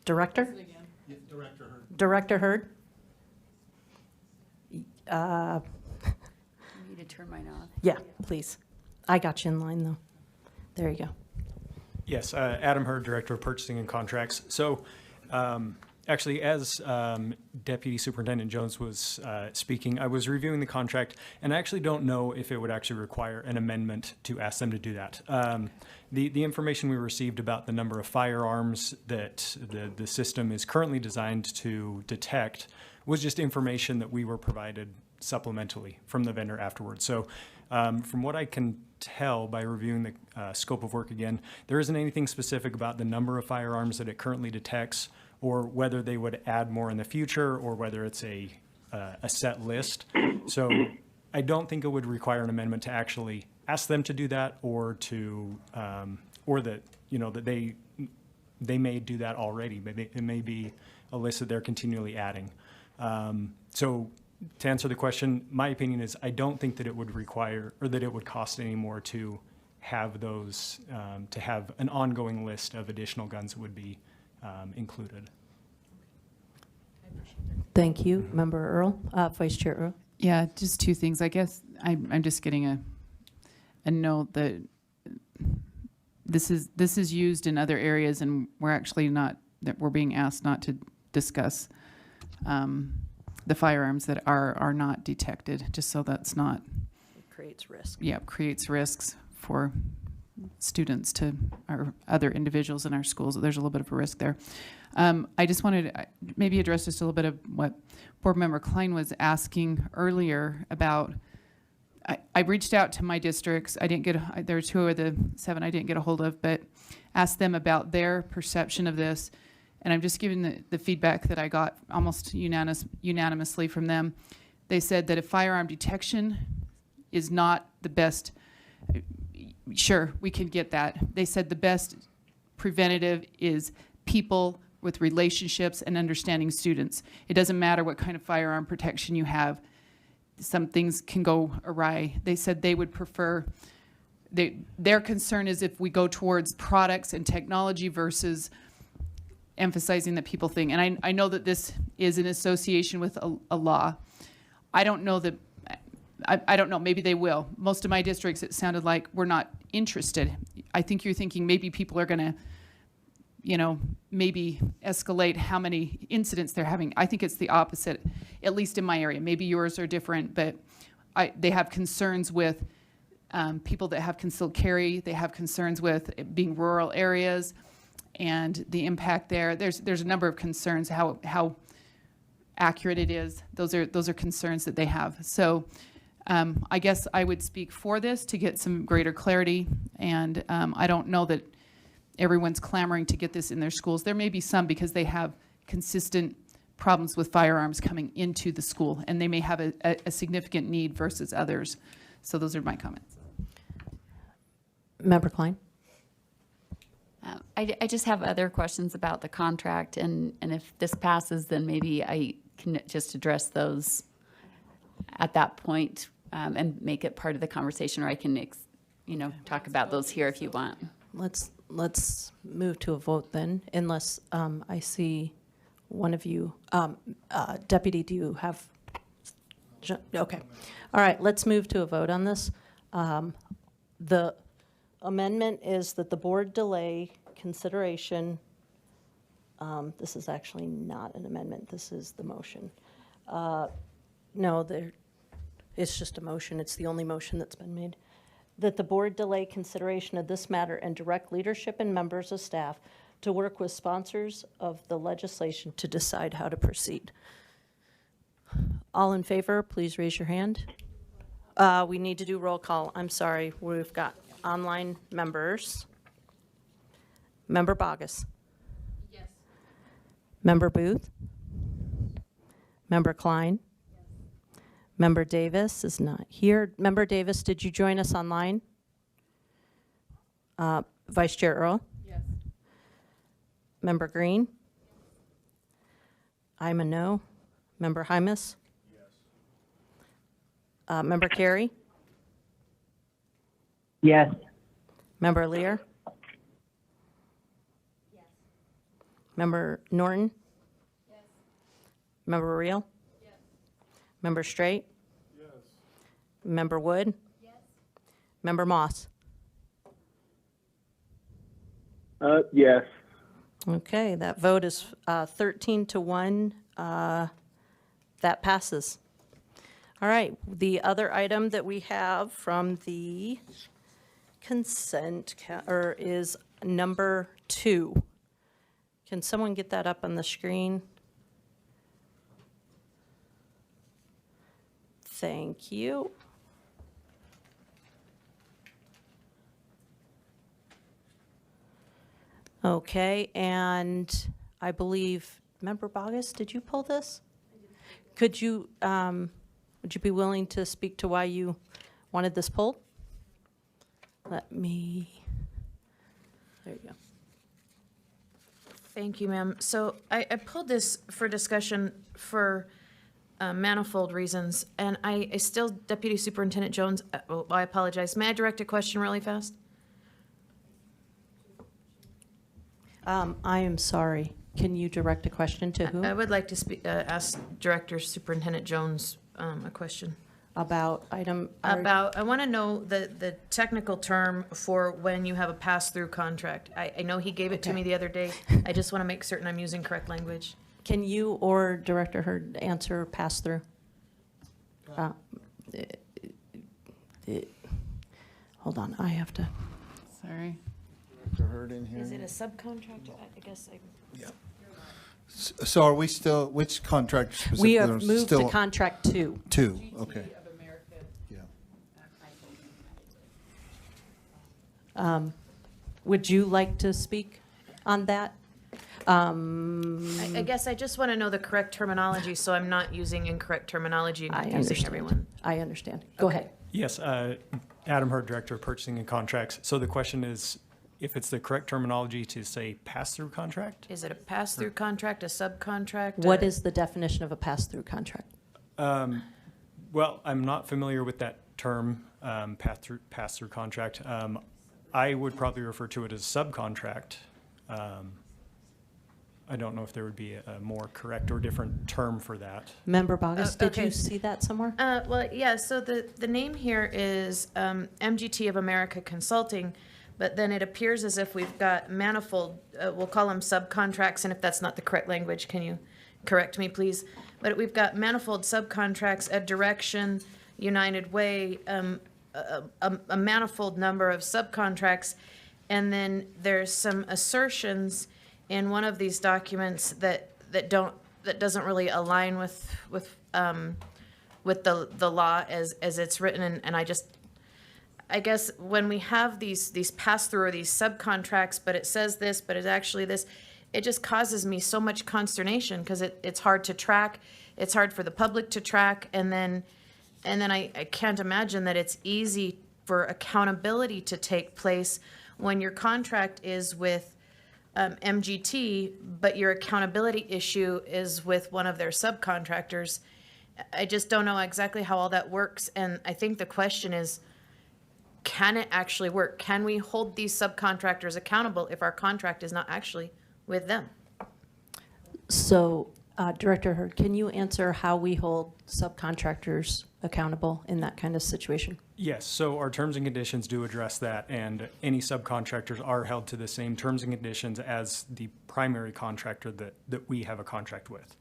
Director? Director Hurd? I need to turn mine off. Yeah, please. I got you in line, though. There you go. Yes, Adam Hurd, Director of Purchasing and Contracts. So actually, as Deputy Superintendent Jones was speaking, I was reviewing the contract, and I actually don't know if it would actually require an amendment to ask them to do that. The information we received about the number of firearms that the system is currently designed to detect was just information that we were provided supplementally from the vendor afterwards. So from what I can tell by reviewing the scope of work again, there isn't anything specific about the number of firearms that it currently detects, or whether they would add more in the future, or whether it's a set list. So I don't think it would require an amendment to actually ask them to do that, or to or that, you know, that they may do that already, but it may be a list that they're continually adding. So to answer the question, my opinion is I don't think that it would require, or that it would cost any more to have those, to have an ongoing list of additional guns that would be included. Thank you. Member Earl, Vice Chair Earl. Yeah, just two things. I guess I'm just getting a note that this is used in other areas, and we're actually not, that we're being asked not to discuss the firearms that are not detected, just so that's not. It creates risk. Yeah, creates risks for students to, or other individuals in our schools. There's a little bit of a risk there. I just wanted to maybe address just a little bit of what Board Member Klein was asking earlier about. I reached out to my districts. I didn't get, there are 2 of the 7 I didn't get a hold of, but asked them about their perception of this. And I'm just giving the feedback that I got almost unanimously from them. They said that if firearm detection is not the best, sure, we can get that. They said the best preventative is people with relationships and understanding students. It doesn't matter what kind of firearm protection you have. Some things can go awry. They said they would prefer, their concern is if we go towards products and technology versus emphasizing that people think, and I know that this is in association with a law. I don't know that, I don't know, maybe they will. Most of my districts, it sounded like we're not interested. I think you're thinking maybe people are going to, maybe escalate how many incidents they're having. I think it's the opposite, at least in my area. Maybe yours are different, but they have concerns with people that have concealed carry. They have concerns with it being rural areas and the impact there. There's a number of concerns, how accurate it is. Those are concerns that they have. So I guess I would speak for this to get some greater clarity. And I don't know that everyone's clamoring to get this in their schools. There may be some because they have consistent problems with firearms coming into the school, and they may have a significant need versus others. So those are my comments. Member Klein? I just have other questions about the contract, and if this passes, then maybe I can just address those at that point and make it part of the conversation, or I can, talk about those here if you want. Let's move to a vote then, unless I see one of you. Deputy, do you have? Okay. All right, let's move to a vote on this. The amendment is that the board delay consideration. This is actually not an amendment. This is the motion. No, it's just a motion. It's the only motion that's been made. That the board delay consideration of this matter and direct leadership and members of staff to work with sponsors of the legislation to decide how to proceed. All in favor, please raise your hand. We need to do roll call. I'm sorry, we've got online members. Member Bogus. Yes. Member Booth. Member Klein. Member Davis is not here. Member Davis, did you join us online? Vice Chair Earl? Yes. Member Green? I'm a no. Member Hymas? Yes. Member Carey? Yes. Member Lear? Yes. Member Norton? Yes. Member Reel? Yes. Member Straight? Yes. Member Wood? Yes. Member Moss? Yes. Okay, that vote is 13 to 1. That passes. All right, the other item that we have from the consent is number 2. Can someone get that up on the screen? Thank you. Okay, and I believe, Member Bogus, did you pull this? Could you, would you be willing to speak to why you wanted this pulled? Let me, there you go. Thank you, ma'am. So I pulled this for discussion for manifold reasons, and I still, Deputy Superintendent Jones, I apologize. May I direct a question really fast? I am sorry. Can you direct a question to who? I would like to ask Director Superintendent Jones a question. About item? I want to know the technical term for when you have a pass-through contract. I know he gave it to me the other day. I just want to make certain I'm using correct language. Can you or Director Hurd answer pass-through? Hold on, I have to. Sorry. Is it a subcontractor? I guess I. So are we still, which contract specifically? We have are moved to still- contract 2. 2, okay. Yeah. Would you like to speak on that? I guess I just want to know the correct terminology, so I'm not using incorrect terminology and I confusing understand. everyone. I understand. Go ahead. Yes, Adam Hurd, Director of Purchasing and Contracts. So the question is, if it's the correct terminology to say pass-through contract? Is it a pass-through contract, a subcontract? What is the definition of a pass-through contract? Well, I'm not familiar with that term, pass-through contract. I would probably refer to it as subcontract. I don't know if there would be a more correct or different term for that. Member Bogus, did okay. you see that somewhere? Well, yeah, so the name here is MGT of America Consulting, but then it appears as if we've got manifold, we'll call them subcontracts, and if that's not the correct language, can you correct me, please? But we've got manifold subcontracts, Ed Direction, United Way, a manifold number of subcontracts, and then there's some assertions in one of these documents that doesn't really align with the law as it's written, and I guess when we have these pass-through or these subcontracts, but it says this, but it's actually this, it just causes me so much consternation because it's hard to track, it's hard for the public to track, and then I can't imagine that it's easy for accountability to take place when your contract is with MGT, but your accountability issue is with one of their subcontractors. I just don't know exactly how all that works, and I think the question is, can it actually work? Can we hold these subcontractors accountable if our contract is not actually with them? So, Director Hurd, can you answer how we hold subcontractors accountable in that kind of situation? Yes, so our terms and conditions do address that, and any subcontractors are held to the same terms and conditions as the primary contractor that we have a contract with.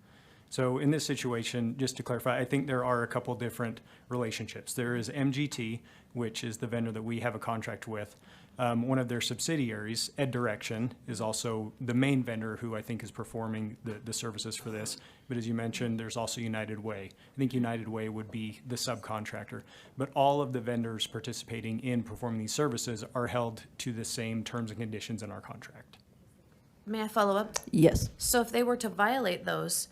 So in this situation, just to clarify, I think there are a couple different relationships. There is MGT, which is the vendor that we have a contract with. One of their subsidiaries, Ed Direction, is also the main vendor who I think is performing the services for this. But as you mentioned, there's also United Way. I think United Way would be the subcontractor. But all of the vendors participating in performing these services are held to the same terms and conditions in our contract. May I follow up? Yes. So if they were to violate those,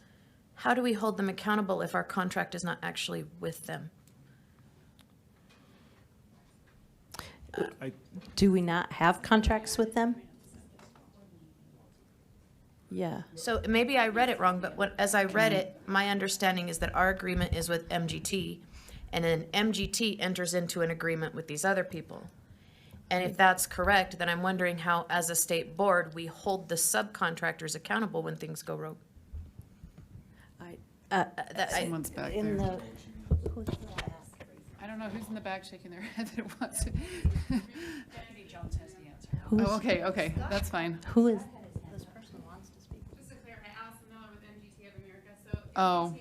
how do we hold them accountable if our contract is not actually with them? Do we not have contracts with them? Yeah. So maybe I read it wrong, but as I read it, my understanding is that our agreement is with MGT, and then MGT enters into an agreement with these other people. And if that's correct, then I'm wondering how, as a state board, we hold the subcontractors accountable when things go rogue. Someone's back In there. the, I don't know who's in the back shaking their head that wants to. Kennedy Jones has the answer. who's, Oh, okay, that's fine. who is, Just to clarify, Allison Miller with MGT of America, so. Oh,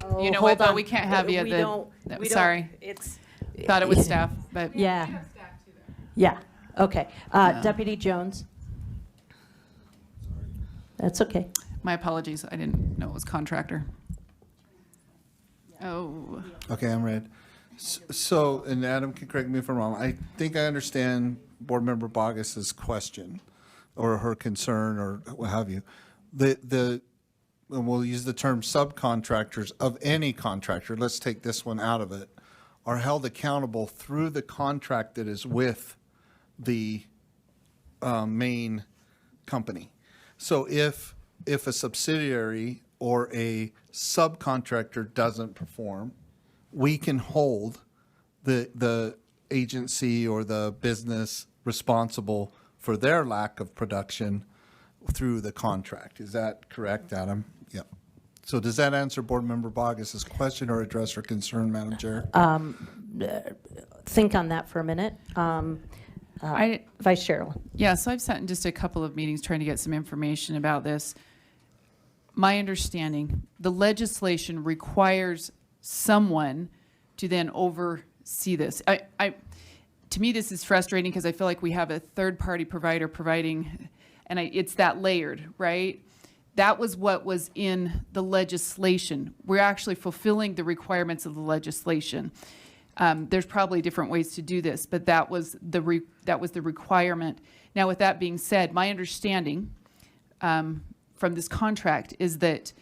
oh, you know hold what, though, on. we can't have you. We don't, we don't, Sorry, it's. thought it was staff, but. Yeah, We have staff too, though. yeah, okay. Yeah. Deputy Jones? That's okay. My apologies, I didn't know it was contractor. Oh, Okay, I'm ready. So, and Adam can correct me if I'm wrong, I think I understand Board Member Bogus's question, or her concern, or what have you. And we'll use the term subcontractors of any contractor, let's take this one out of it, are held accountable through the contract that is with the main company. So if a subsidiary or a subcontractor doesn't perform, we can hold the agency or the business responsible for their lack of production through the contract. Is that correct, Adam? Yep. So does that answer Board Member Bogus's question or address her concern, Madam Chair? Think on that for a minute. Vice Chair Allen. yeah, so I've sat in just a couple of meetings trying to get some information about this. My understanding, the legislation requires someone to then oversee this. To me, this is frustrating because I feel like we have a third-party provider providing, and it's that layered, right? That was what was in the legislation. We're actually fulfilling the requirements of the legislation. There's probably different ways to do this, but that was the requirement. Now, with that being said, my understanding from this contract is that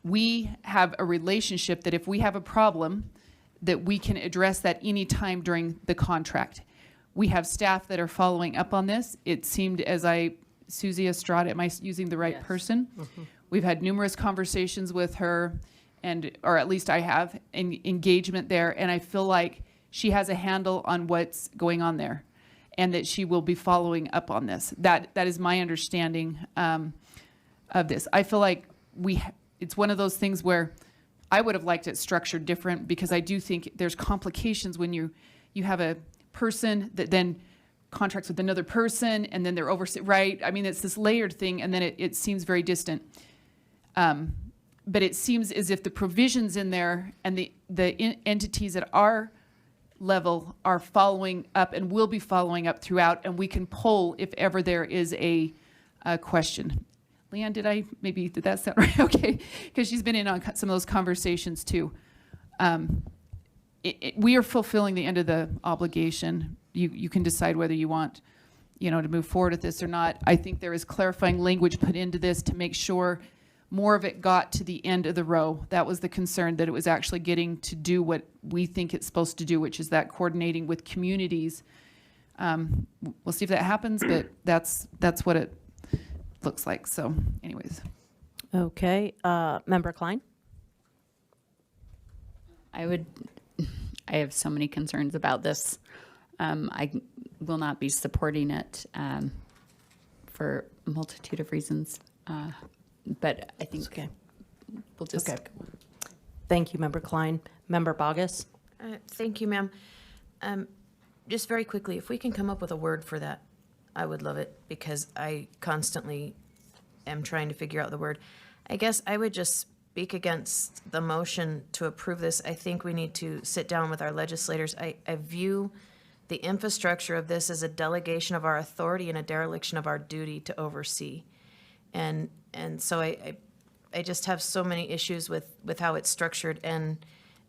we have a relationship that if we have a problem, that we can address that anytime during the contract. We have staff that are following up on this. It seemed Susie Estrada, am I using the right person? Mm-hmm. We've had numerous conversations with her, or at least I have, engagement there, and I feel like she has a handle on what's going on there, and that she will be following up on this. That is my understanding. of this. I feel like it's one of those things where I would have liked it structured different, because I do think there's complications when you have a person that then contracts with another person, and then they're right? I mean, it's this layered thing, and then it seems very distant. But it seems as if the provisions in there and the entities at our level are following up and will be following up throughout, and we can poll if ever there is a question. Leanne, did that sound right? Okay, because she's been in on some of those conversations too. We are fulfilling the end of the obligation. You can decide whether you want, to move forward with this or not. I think there is clarifying language put into this to make sure more of it got to the end of the row. That was the concern, that it was actually getting to do what we think it's supposed to do, which is that coordinating with communities. We'll see if that happens, but that's what it looks like. So anyways. Okay, Member Klein? I have so many concerns about this. I will not be supporting it for a multitude of reasons. But I think we'll just. Okay. Thank you, Member Klein. Member Bogus? Thank you, ma'am. Just very quickly, if we can come up with a word for that, I would love it, because I constantly am trying to figure out the word. I guess I would just speak against the motion to approve this. I think we need to sit down with our legislators. I view the infrastructure of this as a delegation of our authority and a dereliction of our duty to oversee. And so I just have so many issues with how it's structured and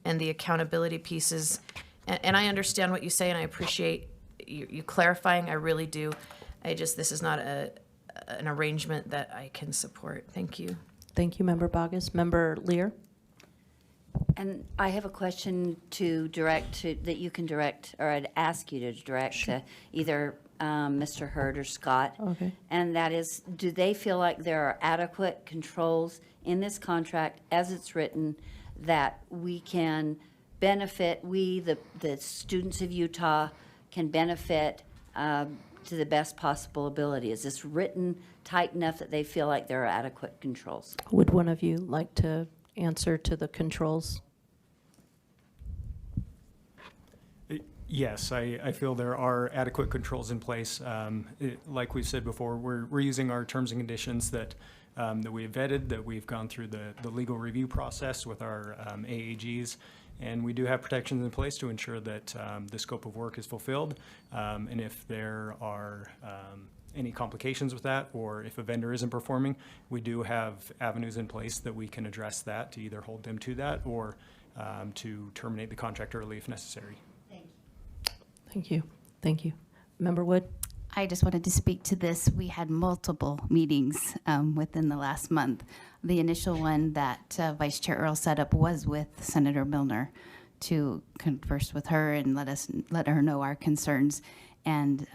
the accountability pieces. And I understand what you say, and I appreciate you clarifying. I really do. This is not an arrangement that I can support. Thank you. Thank you, Member Bogus. Member Lear? And I have a question that you can direct, or I'd ask you to direct to either Mr. Hurd or Scott. Okay. And that is, do they feel like there are adequate controls in this contract as it's written that we can benefit, the students of Utah can benefit to the best possible ability? Is this written tight enough that they feel like there are adequate controls? Would one of you like to answer to the controls? Yes, I feel there are adequate controls in place. Like we've said before, we're using our terms and conditions that we've vetted, that we've gone through the legal review process with our AAGs, and we do have protections in place to ensure that the scope of work is fulfilled. And if there are any complications with that, or if a vendor isn't performing, we do have avenues in place that we can address that, to either hold them to that or to terminate the contract early if necessary. Thank you. Thank you. Member Wood? I just wanted to speak to this. We had multiple meetings within the last month. The initial one that Vice Chair Earl set up was with Senator Milner to converse with her and let her know our concerns. And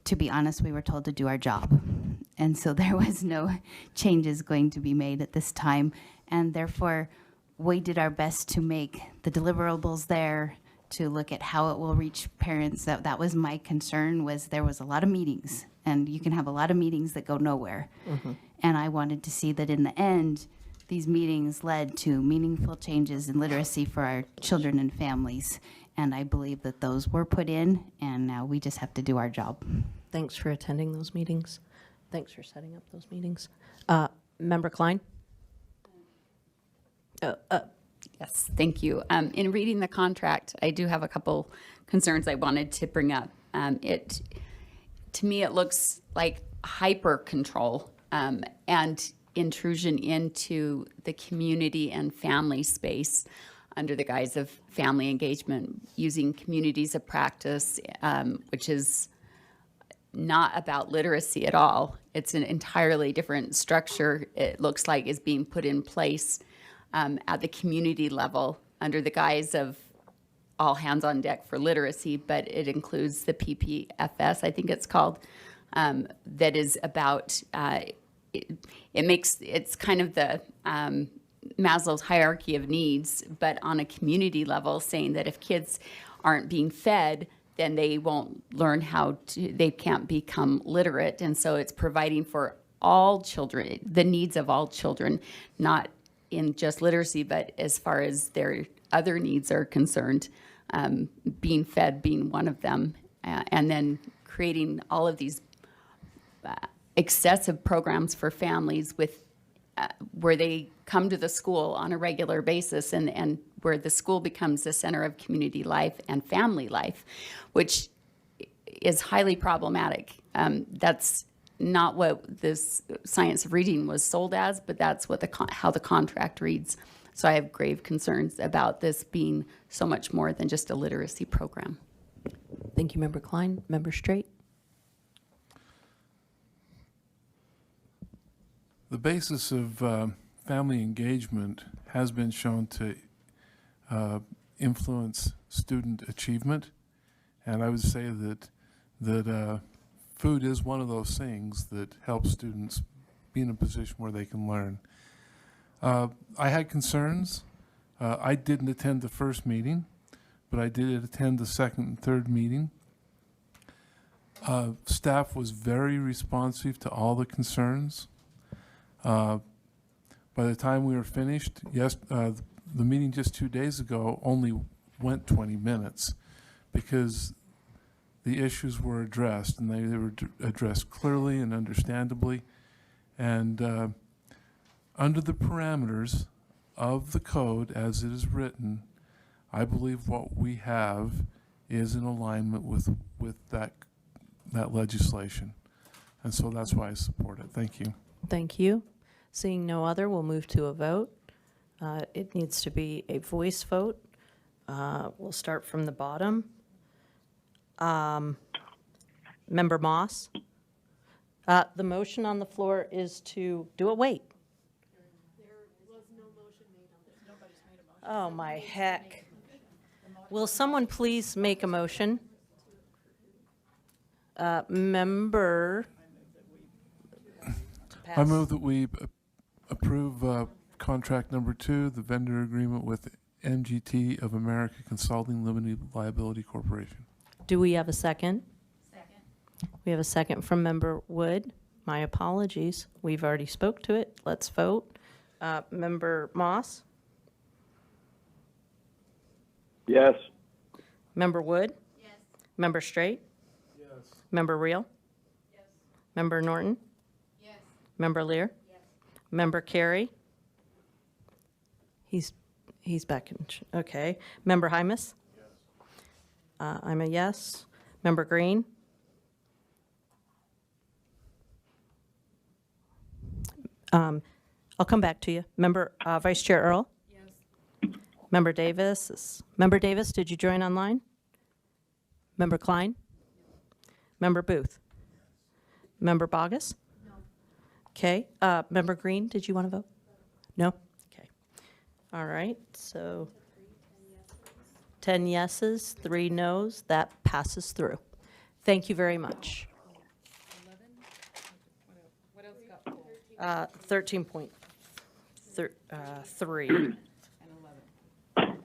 to be honest, we were told to do our job. And so there was no changes going to be made at this time. And therefore, we did our best to make the deliverables there, to look at how it will reach parents. That was my concern, was there was a lot of meetings, and you can have a lot of meetings that go nowhere. Mm-hmm. And I wanted to see that in the end, these meetings led to meaningful changes in literacy for our children and families. And I believe that those were put in, and now we just have to do our job. Thanks for attending those meetings. Thanks for setting up those meetings. Member Klein? Yes, thank you. In reading the contract, I do have a couple concerns I wanted to bring up. To me, it looks like hyper control and intrusion into the community and family space under the guise of family engagement, using communities of practice, which is not about literacy at all. It's an entirely different structure, it looks like, is being put in place at the community level under the guise of all hands on deck for literacy, but it includes the PPFS, I think it's called, that is about, it's kind of the Maslow's hierarchy of needs, but on a community level, saying that if kids aren't being fed, then they won't learn they can't become literate. And so it's providing for all children, the needs of all children, not in just literacy, but as far as their other needs are concerned, being fed being one of them, and then creating all of these excessive programs for families with where they come to the school on a regular basis, and where the school becomes the center of community life and family life, which is highly problematic. That's not what this science of reading was sold as, but that's what how the contract reads. So I have grave concerns about this being so much more than just a literacy program. Thank you, Member Klein. Member Straight? The basis of family engagement has been shown to influence student achievement, and I would say that food is one of those things that helps students be in a position where they can learn. I had concerns. I didn't attend the first meeting, but I did attend the second and third meeting. Staff was very responsive to all the concerns. By the time we were finished, the meeting just 2 days ago only went 20 minutes because the issues were addressed, and they were addressed clearly and understandably. And under the parameters of the code as it is written, I believe what we have is in alignment with that legislation. And so that's why I support it. Thank you. Thank you. Seeing no other, we'll move to a vote. It needs to be a voice vote. We'll start from the bottom. Member Moss? The motion on the floor is to do a wait. Oh, my heck. Will someone please make a motion? Member? I move that we approve contract number 2, the vendor agreement with MGT of America Consulting Limited Liability Corporation. Do we have a second? Second. We have a second from Member Wood. My apologies. We've already spoke to it. Let's vote. Member Moss? Yes. Member Wood? Yes. Member Straight? Yes. Member Reel? Yes. Member Norton? Yes. Member Lear? Yes. Member Carey? He's back in. Okay. Member Hymas? Yes. I'm a yes. Member Green? I'll come back to you. Member Vice Chair Earl? Yes. Member Davis? Member Davis, did you join online? Member Klein? Member Booth? Member Bogus? No. Okay. Member Green, did you want to vote? No? Okay. All right. So 10 yeses, 3 noes. That passes through. Thank you very much. 13.3.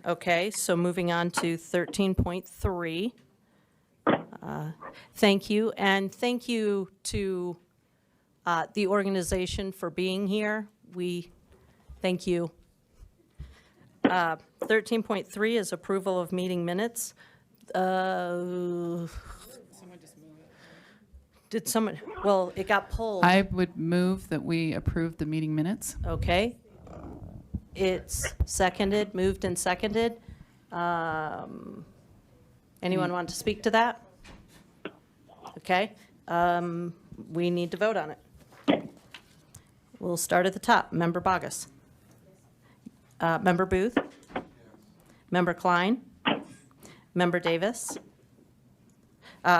Okay, so moving on to 13.3. Thank you, and thank you to the organization for being here. We thank you. 13.3 is approval of meeting minutes. Did someone, well, it got pulled. I would move that we approve the meeting minutes. Okay. It's seconded, moved and seconded. Anyone want to speak to that? Okay. We need to vote on it. We'll start at the top. Member Bogus. Member Booth. Member Klein. Member Davis.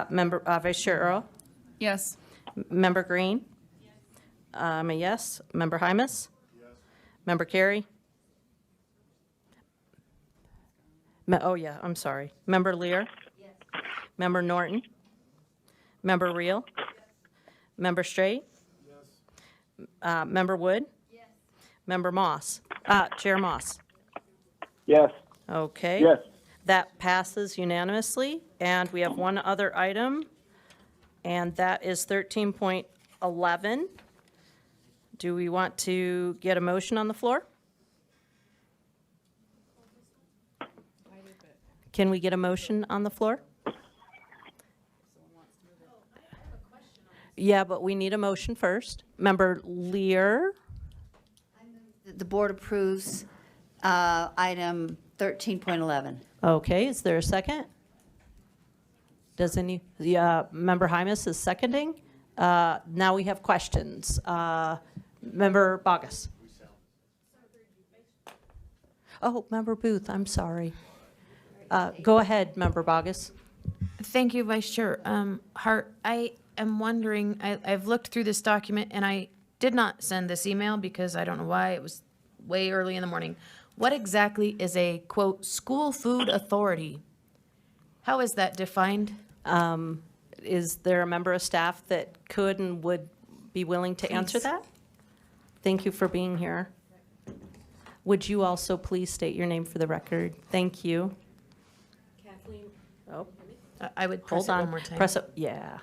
Member Vice Chair Earl. Yes. Member Green? Yes. I'm a yes. Member Hymas? Yes. Member Carey? Oh, yeah, I'm sorry. Member Lear? Yes. Member Norton? Member Reel? Yes. Member Straight? Yes. Member Wood? Yes. Member Moss? Chair Moss? Yes. Okay. Yes. That passes unanimously, and we have one other item, and that is 13.11. do we want to get a motion on the floor? Can we get a motion on the floor? Yeah, but we need a motion first. Member Lear, The board approves item 13.11. okay, is there a second? Does any, Member Hymus is seconding. Now we have questions. Member Bogus. Oh, Member Booth, I'm sorry. Go ahead, Member Bogus. Thank you, Vice Chair. Hart, I am wondering, I've looked through this document and I did not send this email because I don't know why, it was way early in the morning. What exactly is a, quote, school food authority? How is that defined? Is there a member of staff that could and would be willing to answer Please. that? Thank you for being here. Would you also please state your name for the record? Thank you. Kathleen. Oh, I would press hold it on. one more time. Press it, yeah.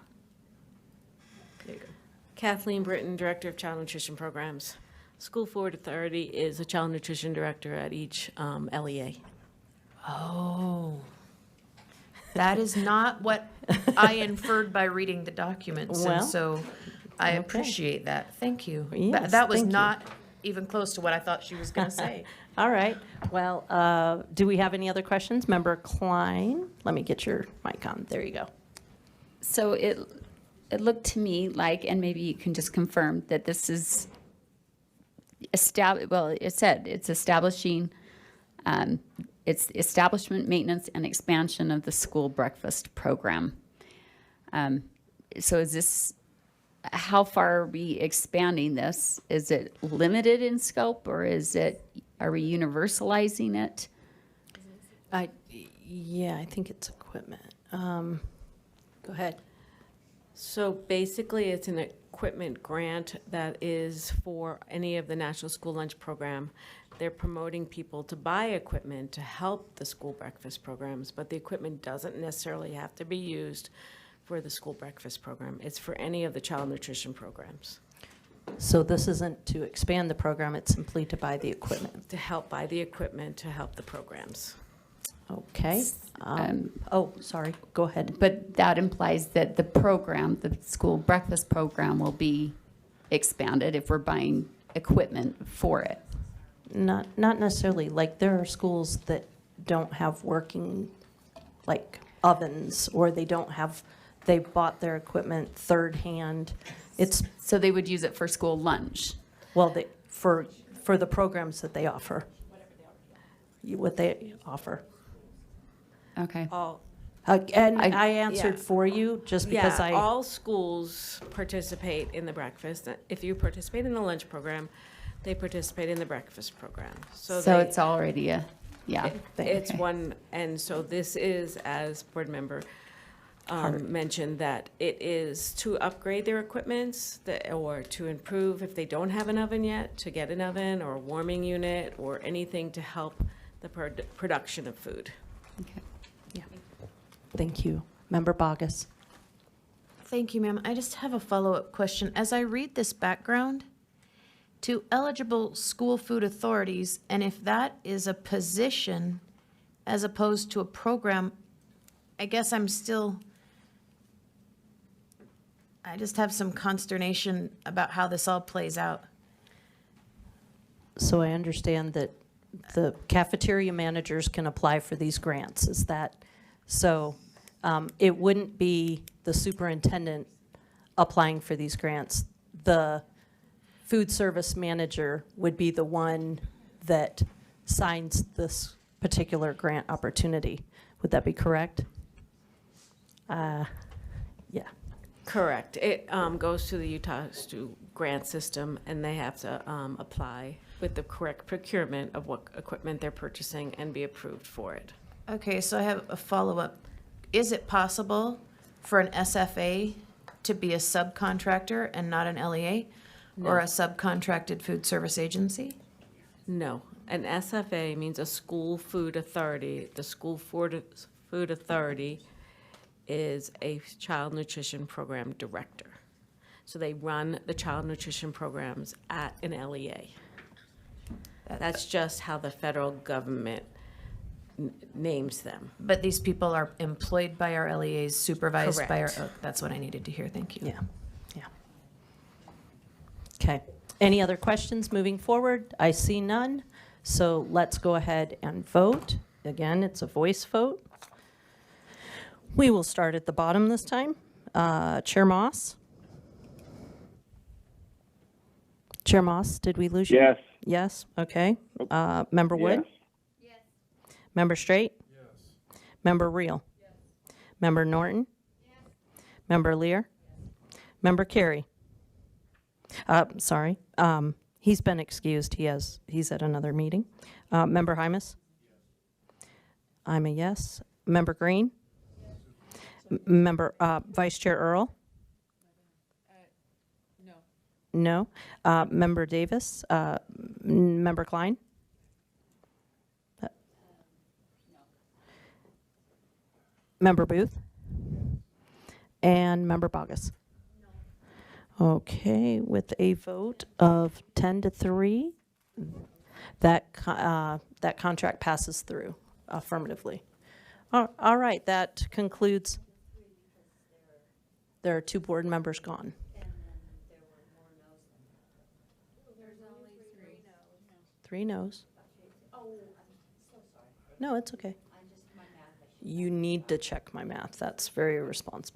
Kathleen Britton, Director of Child Nutrition Programs. School Food Authority is a child nutrition director at each LEA. Oh. That is not what I inferred by reading the documents, Well, and so I okay. appreciate that. Thank you. Yes, That was thank you. not even close to what I thought she was going to say. All right. Well, do we have any other questions? Member Klein, let me get your mic on. There you go. So it looked to me like, and maybe you can just confirm, that this is it said it's establishing, it's establishment, maintenance, and expansion of the school breakfast program. So is this, how far are we expanding this? Is it limited in scope, or are we universalizing it? Yeah, I think it's equipment. Go ahead. So basically, it's an equipment grant that is for any of the National School Lunch Program. They're promoting people to buy equipment to help the school breakfast programs, but the equipment doesn't necessarily have to be used for the school breakfast program. It's for any of the child nutrition programs. So this isn't to expand the program, it's simply to buy the equipment. To help buy the equipment to help the programs. Okay. Oh, sorry, go ahead. But that implies that the program, the school breakfast program, will be expanded if we're buying equipment for it. Not necessarily, like there are schools that don't have working, like ovens, or they bought their equipment third hand. So they would use it for school lunch? Well, for the programs that they offer. What they offer. Okay. And I answered for you just because Yeah, all schools participate in the breakfast. If you participate in the lunch program, they participate in the breakfast program. So they- it's already It's okay. one, and so this is, as board member mentioned, that it is to upgrade their equipment or to improve if they don't have an oven yet, to get an oven or a warming unit or anything to help the production of food. Okay. Thank you. Member Bogus. Thank you, ma'am. I just have a follow-up question. As I read this background, to eligible school food authorities, and if that is a position as opposed to a program, I guess I just have some consternation about how this all plays out. So I understand that the cafeteria managers can apply for these grants. Is that, so it wouldn't be the superintendent applying for these grants. The food service manager would be the one that signs this particular grant opportunity. Would that be correct? Yeah. Correct. It goes to the Utah grant system, and they have to apply with the correct procurement of what equipment they're purchasing and be approved for it. Okay, so I have a follow-up. Is it possible for an SFA to be a subcontractor and not an LEA? Or No. a subcontracted food service agency? No, an SFA means a school food authority. The school food authority is a child nutrition program director. So they run the child nutrition programs at an LEA. That's just how the federal government names them. But these people are employed by our LEAs, supervised by our, Correct. oh, that's what I needed to hear, thank you. Yeah, yeah. Okay. Any other questions moving forward? I see none. So let's go ahead and vote. Again, it's a voice vote. We will start at the bottom this time. Chair Moss? Chair Moss, did we lose you? Yes. Yes, okay. Member Wood? Yes. Member Straight? Yes. Member Reel? Yes. Member Norton? Yes. Member Lear? Yes. Member Carey? Sorry, he's been excused. He's at another meeting. Member Hymas? Yes. I'm a yes. Member Green? Yes. Member, Vice Chair Earl? No. Member Davis? Member Klein? Member Booth? And Member Bogus? Okay, with a vote of 10-3, that contract passes through affirmatively. All right, that concludes. There are 2 board members gone. Three no's. No, it's okay. You need to check my math. That's very irresponsible.